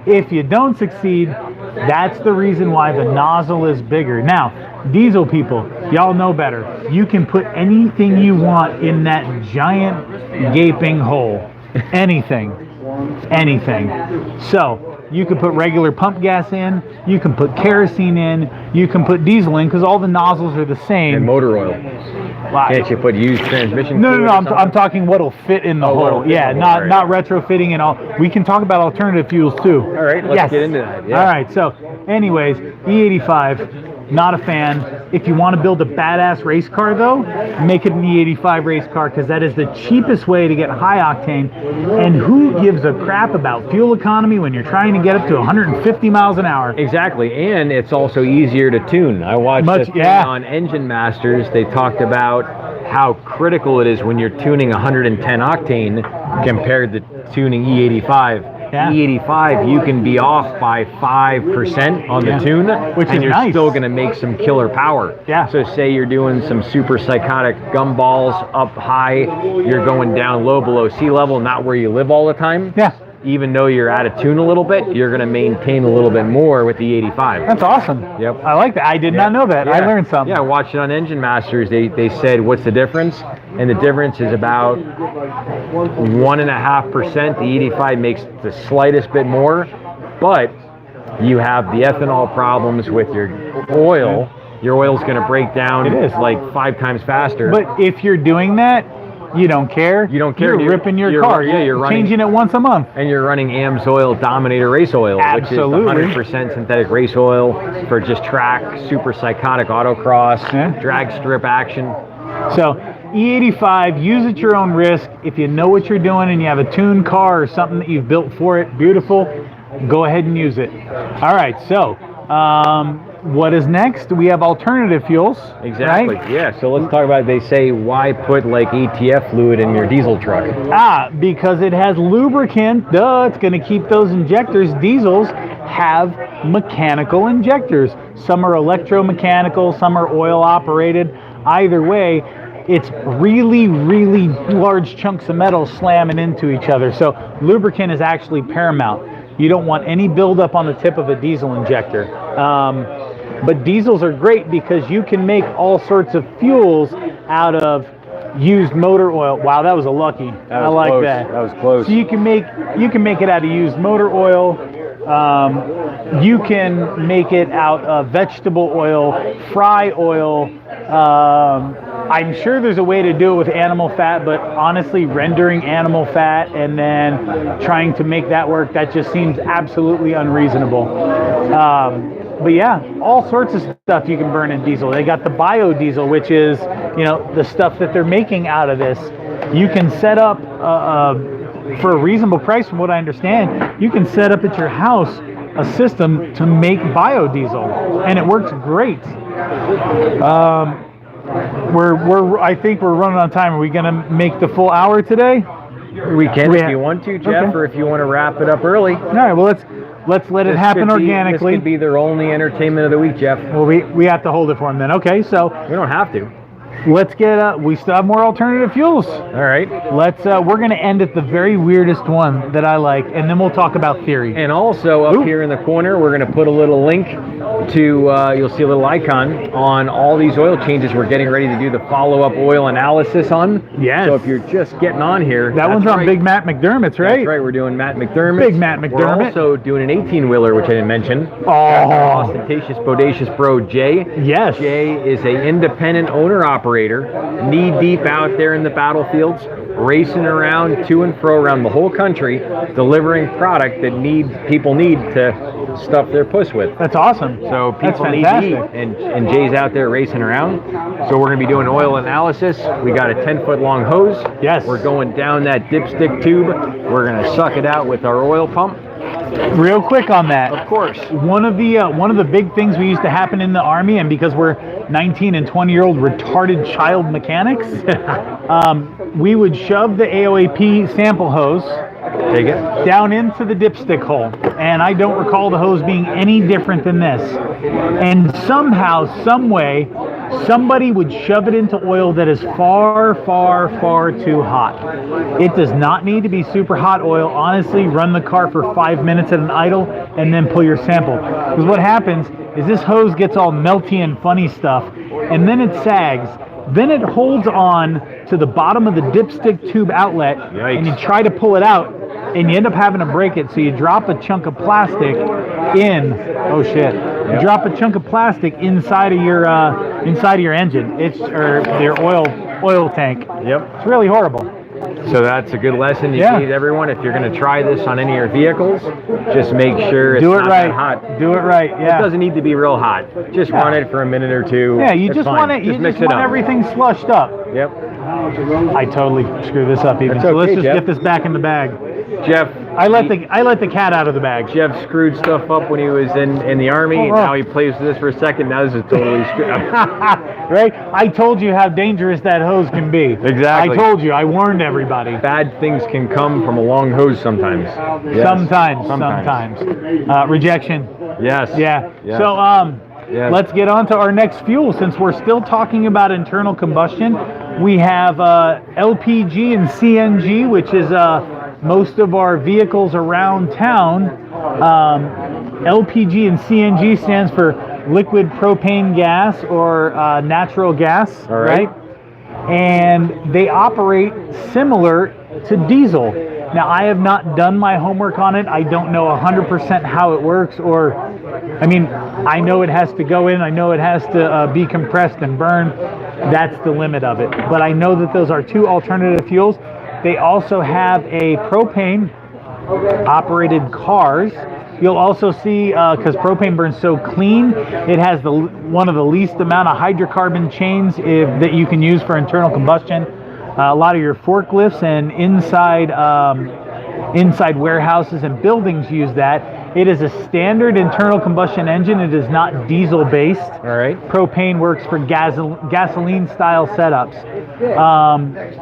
If you don't succeed, that's the reason why the nozzle is bigger. Now, diesel people, y'all know better. You can put anything you want in that giant gaping hole. Anything. So, you can put regular pump gas in, you can put kerosene in, you can put diesel in, because all the nozzles are the same. And motor oil. Can't you put used transmission? No, I'm talking what'll fit in the hole. Yeah, not retrofitting and all. We can talk about alternative fuels too. All right, let's get into that. Yeah. All right, so anyways, E85, not a fan. If you want to build a badass race car though, make it an E85 race car, because that is the cheapest way to get high octane. And who gives a crap about fuel economy when you're trying to get up to 150 miles an hour? Exactly, and it's also easier to tune. I watched this thing on Engine Masters. They talked about how critical it is when you're tuning 110 octane compared to tuning E85. Yeah. E85, you can be off by 5% on the tune, which and is you're nice. still going to make some killer power. Yeah. So say you're doing some super psychotic gumballs up high, you're going down low below sea level, not where you live all the time. Yeah. Even though you're out of tune a little bit, you're going to maintain a little bit more with the 85. That's awesome. Yep. I like that. I did not know that. I learned something. Yeah, I watched it on Engine Masters. They said, what's the difference? And the difference is about 1.5%. The 85 makes the slightest bit more, but you have the ethanol problems with your oil. Your oil's going to break down like 5 times faster. But if you're doing that, you don't care. You don't care. You're ripping your car. Yeah, you're running, changing it once a month. And you're running AMSOIL Dominator race oil, Absolutely. which is 100% synthetic race oil for just track, super psychotic autocross, drag strip action. So E85, use at your own risk. If you know what you're doing and you have a tuned car or something that you've built for it, beautiful, go ahead and use it. All right, so what is next? We have alternative fuels. Exactly. Right? Yeah. So let's talk about. They say, why put like ATF fluid in your diesel truck? Because it has lubricant. Duh. It's going to keep those injectors. Diesels have mechanical injectors. Some are electromechanical. Some are oil operated. Either way, it's really, really large chunks of metal slamming into each other. So lubricant is actually paramount. You don't want any buildup on the tip of a diesel injector. But diesels are great because you can make all sorts of fuels out of used motor oil. Wow, that was a lucky. I like close. that. That was close. So you can make it out of used motor oil. You can make it out of vegetable oil, fry oil. I'm sure there's a way to do it with animal fat, but honestly, rendering animal fat and then trying to make that work, that just seems absolutely unreasonable. But yeah, all sorts of stuff you can burn in diesel. They got the biodiesel, which is, you know, the stuff that they're making out of this. You can set up for a reasonable price, from what I understand. You can set up at your house a system to make biodiesel, and it works great. I think we're running on time. Are we going to make the full hour today? We can if you want to, Jeff, or if you want to wrap it up early. All right. Well, let's let it happen organically. This could be their only entertainment of the week, Jeff. Well, we have to hold it for them then. Okay, so we don't have to. Let's get. We still have more alternative fuels. All right. Let's. We're going to end at the very weirdest one that I like, and then we'll talk about theory. And also up here in the corner, we're going to put a little link to. You'll see a little icon on all these oil changes. We're getting ready to do the follow-up oil analysis on. Yes. So if you're just getting on here, that one's on Big Matt McDermott's, right? That's right. We're doing Matt McDermott. Big Matt McDermott. We're also doing an 18-wheeler, which I didn't mention. Oh. Ostentatious, bodacious bro, Jay. Yes. Jay is an independent owner-operator, knee-deep out there in the battlefields, racing around to and fro around the whole country, delivering product that people need to stuff their puss with. That's awesome. So people need to eat, and Jay's out there racing around. So we're going to be doing oil analysis. We got a 10-foot long hose. Yes. We're going down that dipstick tube. We're going to suck it out with our oil pump. Real quick on that. Of course. One of the big things we used to happen in the Army, and because we're 19 and 20-year-old retarded child mechanics, we would shove the AOAP sample hose Take it down into the dipstick hole, and I don't recall the hose being any different than this. And somehow, some way, somebody would shove it into oil that is far, far, far too hot. It does not need to be super hot oil. Honestly, run the car for 5 minutes at an idle and then pull your sample. Because what happens is this hose gets all melty and funny stuff, and then it sags. Then it holds on to the bottom of the dipstick tube outlet. Yikes. And you try to pull it out, and you end up having to break it. So you drop a chunk of plastic in. Oh shit! Yep. You drop a chunk of plastic inside of your engine. Or your oil tank. Yep. It's really horrible. So that's a good lesson you need, everyone. If you're going to try this on any of your vehicles, just make sure it's not that hot. Do it right. Yeah. It doesn't need to be real hot. Just run it for a minute or two. Yeah, you It's just fine. want it. You just want everything slushed up. Yep. I totally screwed this up even. That's So let's okay, just Jeff. get this back in the bag. Jeff. I let the cat out of the bag. Jeff screwed stuff up when he was in the Army, and now he plays with this for a second. Now this is totally screwed up. Right? I told you how dangerous that hose can be. Exactly. I told you. I warned everybody. Bad things can come from a long hose sometimes. Yes. Sometimes. Rejection. Yes. Yeah. Yes. So Yes. let's get on to our next fuel. Since we're still talking about internal combustion, we have LPG and CNG, which is most of our vehicles around town. LPG and CNG stands for liquid propane gas or natural gas, All right? And they operate similar to diesel. Now, I have not done my homework on it. I don't know 100% how it works, I know it has to go in. I know it has to be compressed and burned. That's the limit of it. But I know that those are two alternative fuels. They also have a propane-operated cars. You'll also see, because propane burns so clean, it has one of the least amount of hydrocarbon chains that you can use for internal combustion. A lot of your forklifts and inside warehouses and buildings use that. It is a standard internal combustion engine. It is not diesel based. All right. Propane works for gasoline style setups.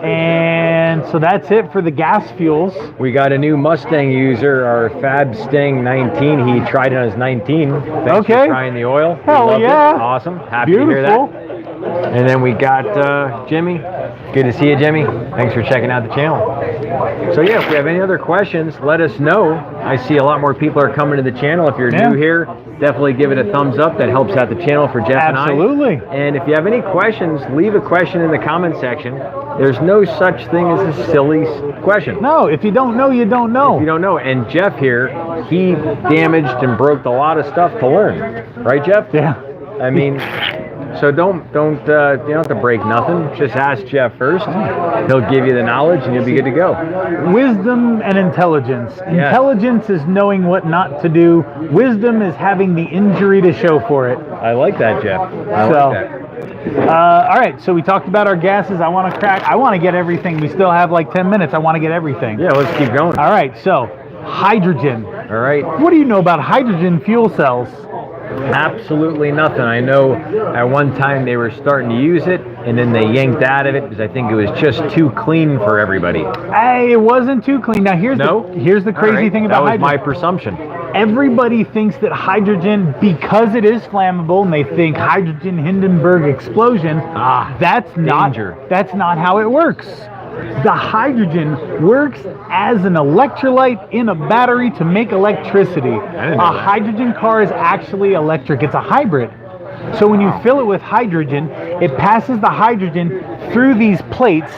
And so that's it for the gas fuels. We got a new Mustang user, our Fab Sting 19. He tried it on his 19. Thanks for trying the oil. Hell Loved yeah. It. Awesome. Happy Beautiful. to hear that. And then we got Jimmy. Good to see you, Jimmy. Thanks for checking out the channel. So yeah, if you have any other questions, let us know. I see a lot more people are coming to the channel. If you're new here, definitely give it a thumbs up. That helps out the channel for Jeff and I. Absolutely. And if you have any questions, leave a question in the comment section. There's no such thing as a silly question. No, if you don't know, you don't know. If you don't know. And Jeff here, he damaged and broke a lot of stuff to learn. Right, Jeff? Yeah. I mean, So don't you don't have to break nothing. Just ask Jeff first. He'll give you the knowledge, and you'll be good to go. Wisdom and intelligence. Intelligence is knowing what not to do. Wisdom is having the injury to show for it. I like that, Jeff. I like that. All right, so we talked about our gases. I want to get everything. We still have like 10 minutes. I want to get everything. Yeah, let's keep going. All right, so hydrogen. All right. What do you know about hydrogen fuel cells? Absolutely nothing. I know at one time they were starting to use it, and then they yanked out of it because I think it was just too clean for everybody. It wasn't too clean. Now here's the crazy thing about hydrogen. That was my presumption. Everybody thinks that hydrogen, because it is flammable, and they think hydrogen Hindenburg explosion. That's danger. That's not how it works. The hydrogen works as an electrolyte in a battery to make electricity. A hydrogen car is actually electric. It's a hybrid. So when you fill it with hydrogen, it passes the hydrogen through these plates,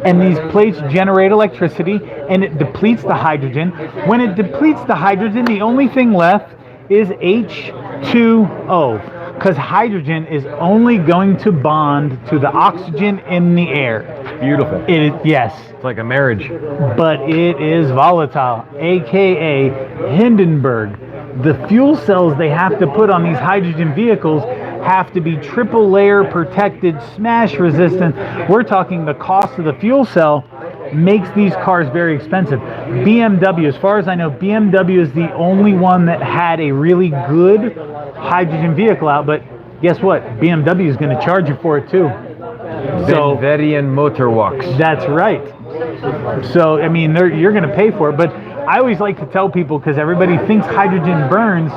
and these plates generate electricity, and it depletes the hydrogen. When it depletes the hydrogen, the only thing left is H2O, because hydrogen is only going to bond to the oxygen in the air. Beautiful. Yes. It's like a marriage. But it is volatile, aka Hindenburg. The fuel cells they have to put on these hydrogen vehicles have to be triple layer protected, smash resistant. We're talking the cost of the fuel cell makes these cars very expensive. BMW, as far as I know, BMW is the only one that had a really good hydrogen vehicle out, but guess what? BMW is going to charge you for it too. So Bavarian Motor Works. That's right. So, I mean, you're going to pay for it, but I always like to tell people, because everybody thinks hydrogen burns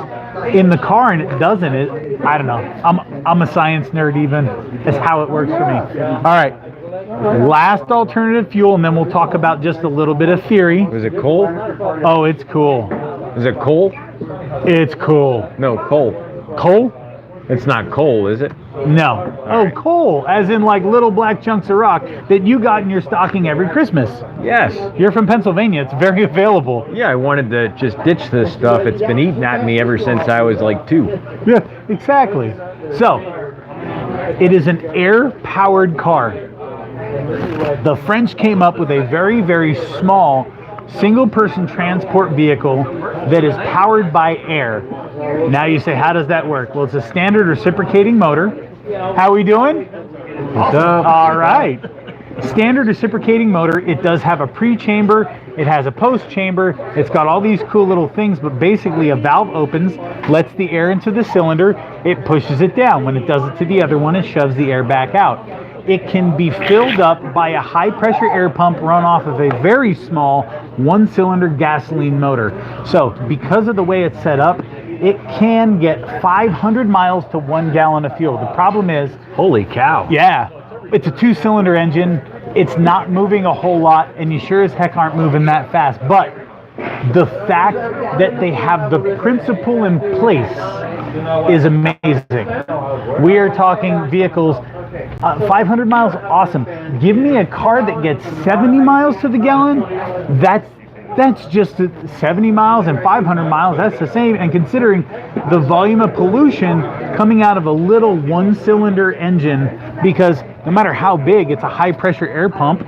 in the car, and it doesn't. I don't know. I'm a science nerd even. That's how it works for me. All right. Last alternative fuel, and then we'll talk about just a little bit of theory. Was it coal? Oh, it's cool. Is it coal? It's cool. No, coal. Coal? It's not coal, is it? No. Coal, as in like little black chunks of rock that you got in your stocking every Christmas. Yes. You're from Pennsylvania. It's very available. Yeah, I wanted to just ditch this stuff. It's been eating at me ever since I was like 2. Yeah, exactly. So, it is an air-powered car. The French came up with a very, very small single-person transport vehicle that is powered by air. Now you say, how does that work? Well, it's a standard reciprocating motor. How are we doing? What's up? All right. Standard reciprocating motor. It does have a pre-chamber. It has a post-chamber. It's got all these cool little things, but basically a valve opens, lets the air into the cylinder. It pushes it down. When it does it to the other one, it shoves the air back out. It can be filled up by a high-pressure air pump run off of a very small one-cylinder gasoline motor. So, because of the way it's set up, it can get 500 miles to 1 gallon of fuel. The problem is... Holy cow. Yeah. It's a 2-cylinder engine. It's not moving a whole lot, and you sure as heck aren't moving that fast. But the fact that they have the principle in place is amazing. We are talking vehicles... 500 miles, awesome. Give me a car that gets 70 miles to the gallon. That's just 70 miles and 500 miles. That's the same. And considering the volume of pollution coming out of a little one-cylinder engine, because no matter how big, it's a high-pressure air pump.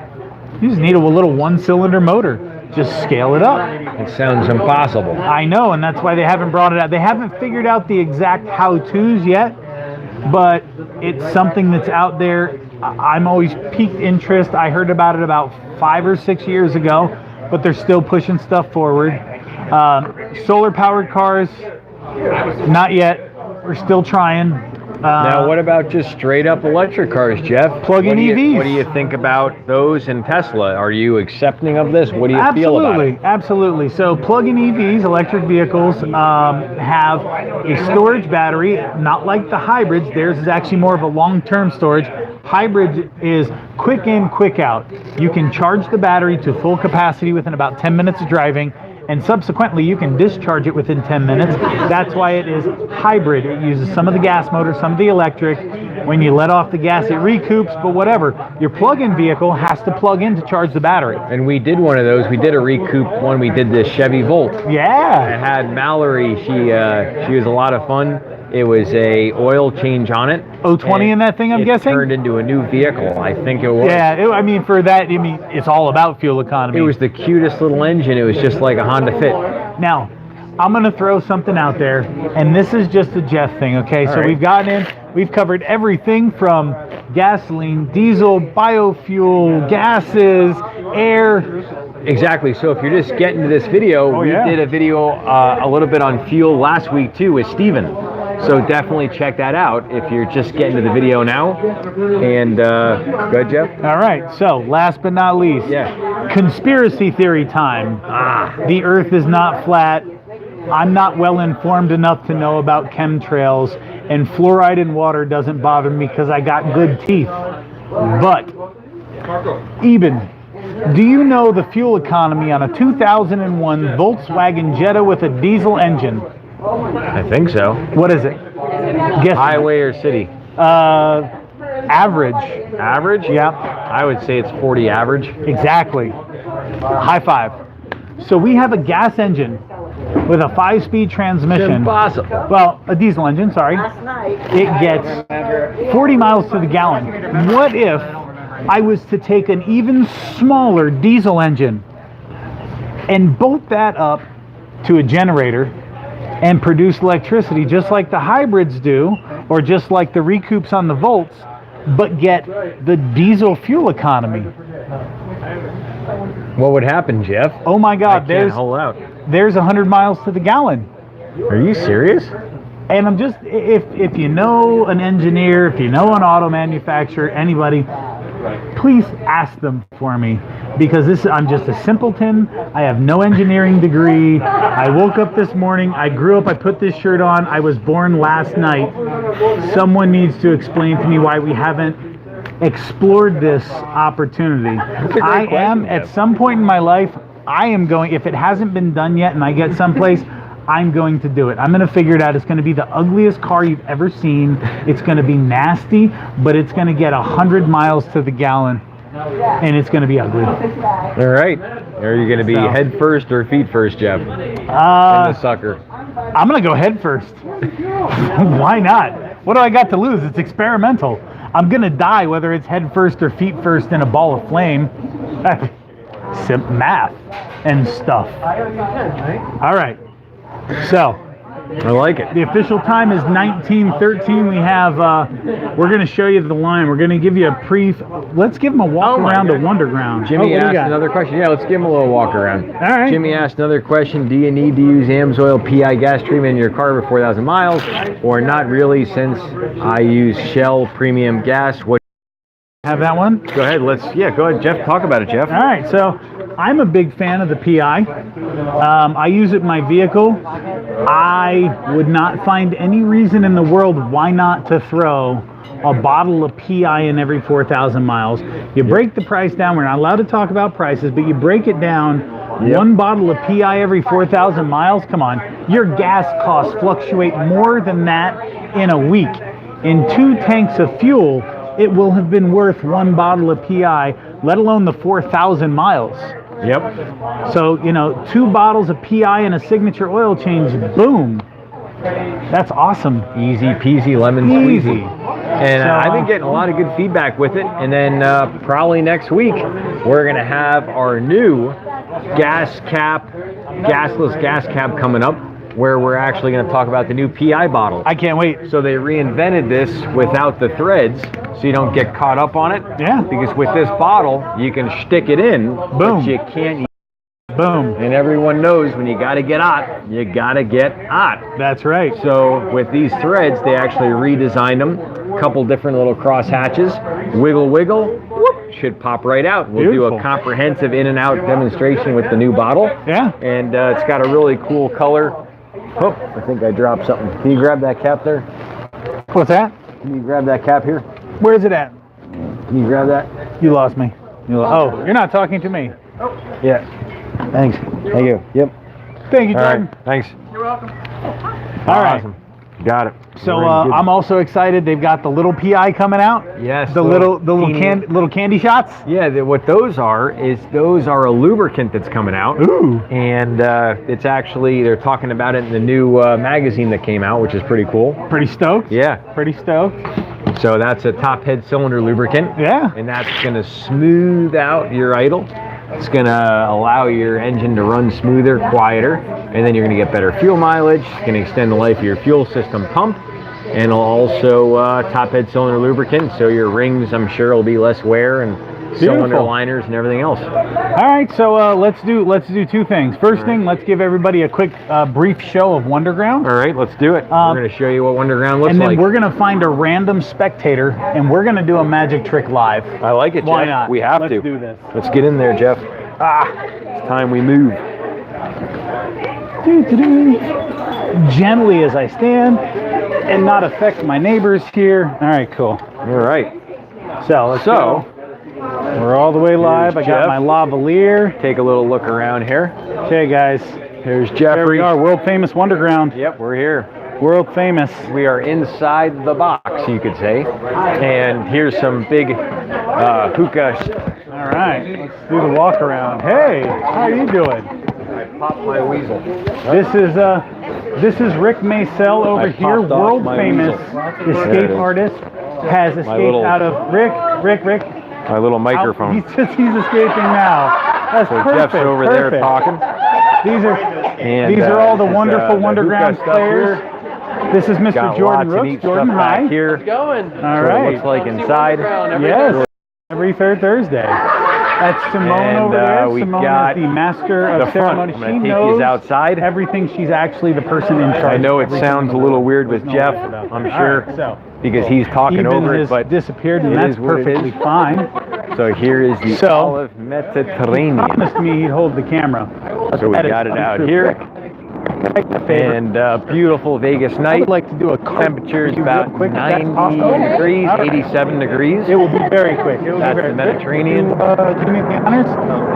You just need a little one-cylinder motor. Just scale it up. It sounds impossible. I know, and that's why they haven't brought it out. They haven't figured out the exact how-tos yet. But it's something that's out there. I'm always piqued interest. I heard about it about 5 or 6 years ago, but they're still pushing stuff forward. Solar-powered cars, not yet. We're still trying. Now, what about just straight-up electric cars, Jeff? Plug-in EVs. What do you think about those and Tesla? Are you accepting of this? What do you feel about it? Absolutely. So plug-in EVs, electric vehicles, have a storage battery, not like the hybrids. Theirs is actually more of a long-term storage. Hybrid is quick in, quick out. You can charge the battery to full capacity within about 10 minutes of driving, and subsequently you can discharge it within 10 minutes. That's why it is hybrid. It uses some of the gas motor, some of the electric. When you let off the gas, it recoups, but whatever. Your plug-in vehicle has to plug in to charge the battery. And we did one of those. We did a recoup when we did this Chevy Volt. Yeah. I had Mallory. She was a lot of fun. It was a oil change on it. 020 in that thing, I'm guessing? It turned into a new vehicle. I think it was. Yeah, I mean, for that, I mean, it's all about fuel economy. It was the cutest little engine. It was just like a Honda Fit. Now, I'm going to throw something out there, and this is just a Jeff thing, okay? All so right. we've gotten in, we've covered everything from gasoline, diesel, biofuel, gases, air. Exactly. So if you're just getting to this video, we did a video a little bit on fuel last week too with Steven. So definitely check that out if you're just getting to the video now. And go ahead, Jeff. All right, so last but not least, conspiracy theory time. The Earth is not flat. I'm not well informed enough to know about chemtrails, and fluoride in water doesn't bother me because I got good teeth. But, Eben, do you know the fuel economy on a 2001 Volkswagen Jetta with a diesel engine? I think so. What is it? Guess. Highway or city? Average. Average? Yeah. I would say it's 40 average. Exactly. High five. So we have a gas engine with a 5-speed transmission. Impossible. Well, a diesel engine, sorry. It gets 40 miles to the gallon. What if I was to take an even smaller diesel engine and bolt that up to a generator and produce electricity just like the hybrids do, or just like the recoups on the Volts, but get the diesel fuel economy? What would happen, Jeff? Oh my God, Can't hold out. there's 100 miles to the gallon. Are you serious? And I'm just, if you know an engineer, if you know an auto manufacturer, anybody, please ask them for me, because I'm just a simpleton. I have no engineering degree. I woke up this morning, I grew up, I put this shirt on, I was born last night. Someone needs to explain to me why we haven't explored this opportunity. I am, at some point in my life, I am going, if it hasn't been done yet and I get someplace, I'm going to do it. I'm going to figure it out. It's going to be the ugliest car you've ever seen. It's going to be nasty, but it's going to get 100 miles to the gallon, and it's going to be ugly. All right. Are you going to be head first or feet first, Jeff? In the sucker. I'm going to go head first. Why not? What do I got to lose? It's experimental. I'm going to die whether it's head first or feet first in a ball of flame. Math and stuff. All right. So, I like it. the official time is 19:13. We have, we're going to show you the line. We're going to give you a let's give them a walk around to Wonderground. Jimmy asked another question. Yeah, let's give him a little walk around. All right. Jimmy asked another question. Do you need to use AMSOIL PI gas treatment in your car over 4,000 miles? Or not really, since I use Shell premium gas? What? Have that one? Go ahead. Go ahead, Jeff. Talk about it, Jeff. All right. So, I'm a big fan of the PI. I use it in my vehicle. I would not find any reason in the world why not to throw a bottle of PI in every 4,000 miles. You break the price down. We're not allowed to talk about prices, but you break it down. One bottle of PI every 4,000 miles. Come on. Your gas costs fluctuate more than that in a week. In 2 tanks of fuel, it will have been worth 1 bottle of PI, let alone the 4,000 miles. Yep. So, 2 bottles of PI and a signature oil change, boom. That's awesome. Easy peasy lemon Easy. squeezy. And I've been getting a lot of good feedback with it. And then probably next week, we're going to have our new gasless gas cap coming up, where we're actually going to talk about the new PI bottle. I can't wait. So they reinvented this without the threads, so you don't get caught up on it. Yeah. Because with this bottle, you can stick it in, Boom. but you can't. Boom. And everyone knows when you got to get hot, you got to get hot. That's right. So with these threads, they actually redesigned them. A couple different little cross hatches. Wiggle, wiggle. Whoop, should pop right out. We'll do Beautiful. a comprehensive in and out demonstration with the new bottle. Yeah. And it's got a really cool color. Oh, I think I dropped something. Can you grab that cap there? What's that? Can you grab that cap here? Where is it at? Can you grab that? You lost me. Oh, you're not talking to me. Yeah. Thanks. Thank you. Yep. Thank you, All Jordan. right. Thanks. All right. Awesome. Got it. So We're in good- I'm also excited. They've got the little PI coming out. Yes, The little candy shots. Yeah, what those are a lubricant that's coming out. Ooh. And it's actually, they're talking about it in the new magazine that came out, which is pretty cool. Pretty stoked. Yeah. Pretty stoked. So that's a top head cylinder lubricant. Yeah. And that's going to smooth out your idle. It's going to allow your engine to run smoother, quieter, and then you're going to get better fuel mileage. It's going to extend the life of your fuel system pump, and it'll also top head cylinder lubricant, so your rings, I'm sure, will be less wear, and cylinder liners and everything else. All right, so let's do two things. First thing, let's give everybody a quick brief show of Wonderground. All right, let's do it. We're going to show you what Wonderground looks and then like. we're going to find a random spectator, and we're going to do a magic trick live. I like it, Jeff. Why not? We have Let's to. do this. Let's get in there, Jeff. It's time we move. Gently as I stand and not affect my neighbors here. All right, cool. All right. So let's go. We're all the way live. I got Jeff. my lavalier. Take a little look around here. Okay, guys. Here's There Jeffrey. we are, world famous Wonderground. Yep, we're here. World famous. We are inside the box, you could say. And here's some big hookah. All right, let's do the walk around. Hey, how are you doing? I popped my weasel. This is Rick Maysel over I here, popped off world my famous weasel. There it escape is. artist. Has escaped little- out of Rick. My little microphone. He's escaping now. That's So perfect. Jeff's over perfect. there talking. These are all the this is, wonderful the Wonderground hookah stuff players. here. This is Mr. Got Jordan lots of Rooks. neat Jordan, stuff hi. back here. Going. All What it right. looks like inside. Yes. Every third Thursday. That's Simone And, over there. we Simone got is the master the of front. ceremony. I'm She gonna take knows these outside. everything. She's actually the person in charge. I know of it everything sounds in a the little world. weird with There's no Jeff, way about it. I'm All sure, right, so because he's talking Eben over has it, but disappeared, and it that's is what it perfectly is. fine. So here is the So, olive He Mediterranean. promised me he'd hold the camera. So we That is got it out untrue. here. Favorite. And beautiful Vegas I night. would like to do a car Temperature is review about real quick. 90 degrees, 87 degrees. It will be very quick. It will That's be very the Mediterranean. Quick. Do me the honors.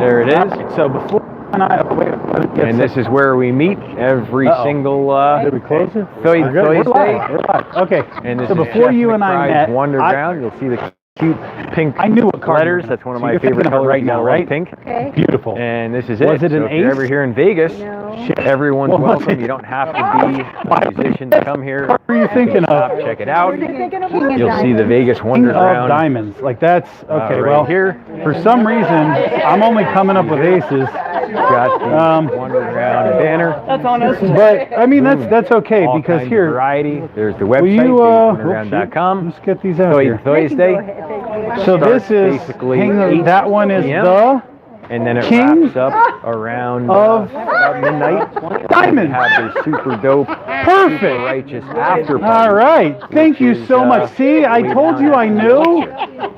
There it is. So before And this is where we meet every single Did we close it? Thursday. We're live. Okay. And this so is before Jeff you and I McBride's met, Wonderground. You'll see the cute pink I knew what car letters. you were That's one of so my you're favorite thinking of it colors. right You now, gotta love right? pink. Okay. Beautiful. And this is Was it. it an So if you're ace? ever here in Vegas, No. everyone's What was welcome. it? You don't have to be a musician to come here. What were you thinking Stop, of? check it out. You're thinking of being a You'll see the diamond. Vegas King of Wonderground diamonds. Like that's okay. right well, here. for some reason, I'm only coming up with aces. Got the Wonderground banner. That's on us. But I mean, that's okay All because kinds of here, variety. There's the will website, you? wonderground.com. Let's get these out here. Thursday. So this is basically hang on, 8 that one is PM. the And then it King wraps up around of about midnight. diamonds. Have their super dope, super Perfect. righteous after party. All right. Thank you is, so much. See, I way told down you at I the knew.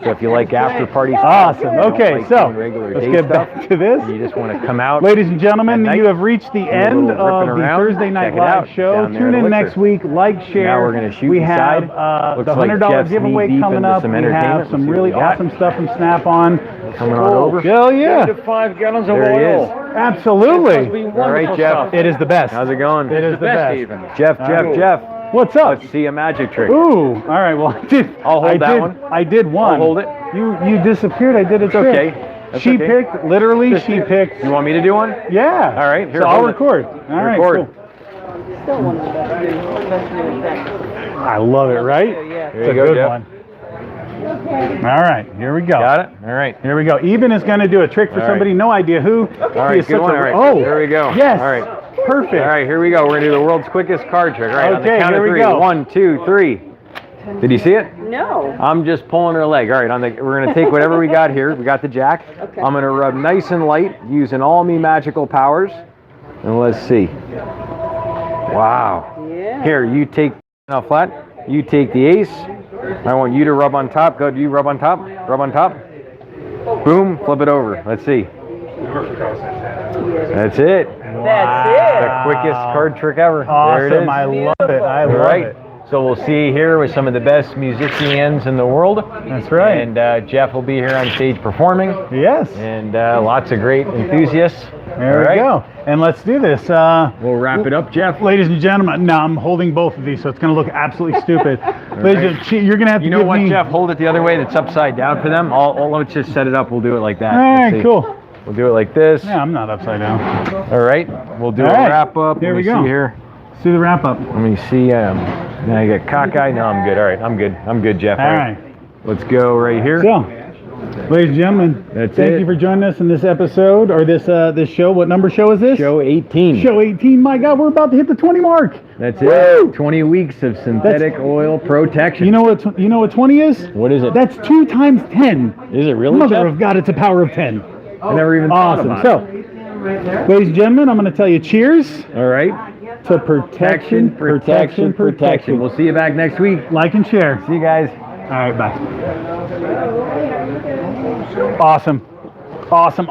So if you like after party stuff, Awesome. you don't Okay, like so doing regular let's day get stuff, back to this. you just want to come out. Ladies and gentlemen, at night, you have reached the do a end little of ripping the around, Thursday Night check it Live out, show. down there Tune at in Elixir. next week. Like, share. Now we're gonna shoot We have inside. Looks the like $100 Jeff's giveaway knee-deep coming into up. some We have entertainment. some Let's see really what we got. awesome stuff from Snap-on. Coming on over. Hell yeah. 5 gallons of There he oil. is. Absolutely. All right, Jeff. It is the best. How's it going? It is the best. even. Jeff, Jeff. What's up? Let's see a magic trick. Ooh, all right. Well, I'll hold that one. I did one. I'll hold it. You disappeared. I did a trick. okay. That's She okay. picked. Literally, she picked. You want me to do one? Yeah. All right, here, So I'll hold it. record. All right. Record. Cool. I love it. Right? There It's you a go, good Jeff. one. All right. Here we go. Got it? All right. Here we go. Eben is going to do a trick for All somebody. right. No idea who. All right, good one. All right. Oh, There we go. Yes. All right. Perfect. All right, here we go. We're going to do the world's quickest card trick. All right, on the Okay, count here of we 3. go. 1, 2, 3. Did you see it? No. I'm just pulling her leg. All right, we're going to take whatever we got here. We got the jack. Okay. I'm going to rub nice and light using all me magical powers. And let's see. Wow. Yeah. Here, you take now flat. You take the ace. I want you to rub on top. Go, you rub on top. Rub on top. Boom. Flip it over. Let's see. That's it. That's it. The quickest card trick ever. Awesome. There it is. I love it. I All love right. it. So we'll see you here with some of the best musicians in the world. That's right. And Jeff will be here on stage performing. Yes. And lots of great enthusiasts. There we go. And let's do this. We'll wrap it up, Jeff. Ladies and gentlemen, now I'm holding both of these, so it's going to look absolutely stupid. You're going to have to You know give what, me... Jeff? Hold it the other way. That's upside down for them. Let's just set it up. We'll do it like that. All Let's right, see. cool. We'll do it like this. Yeah, I'm not upside down. All right. We'll do All a right. wrap up. Here Let we me go. see here. Let's do the wrap up. Let me see. Now I get cockeyed. No, I'm good. All right. I'm good. I'm good, Jeff. All right. Let's go right here. So, ladies and gentlemen, That's thank it. you for joining us in this episode, or this show. What number show is this? Show 18. Show 18. My God, we're about to hit the 20 mark. That's Woo! it. 20 weeks of synthetic oil protection. You know what 20 is? What is it? That's 2 times 10. Is it really, Mother Jeff? of God, it's a power of 10. I never even thought Awesome. about So, it. ladies and gentlemen, I'm going to tell you cheers All right. to protection. We'll see you back next week. Like and share. See you guys. All right, bye. Awesome. Awesome.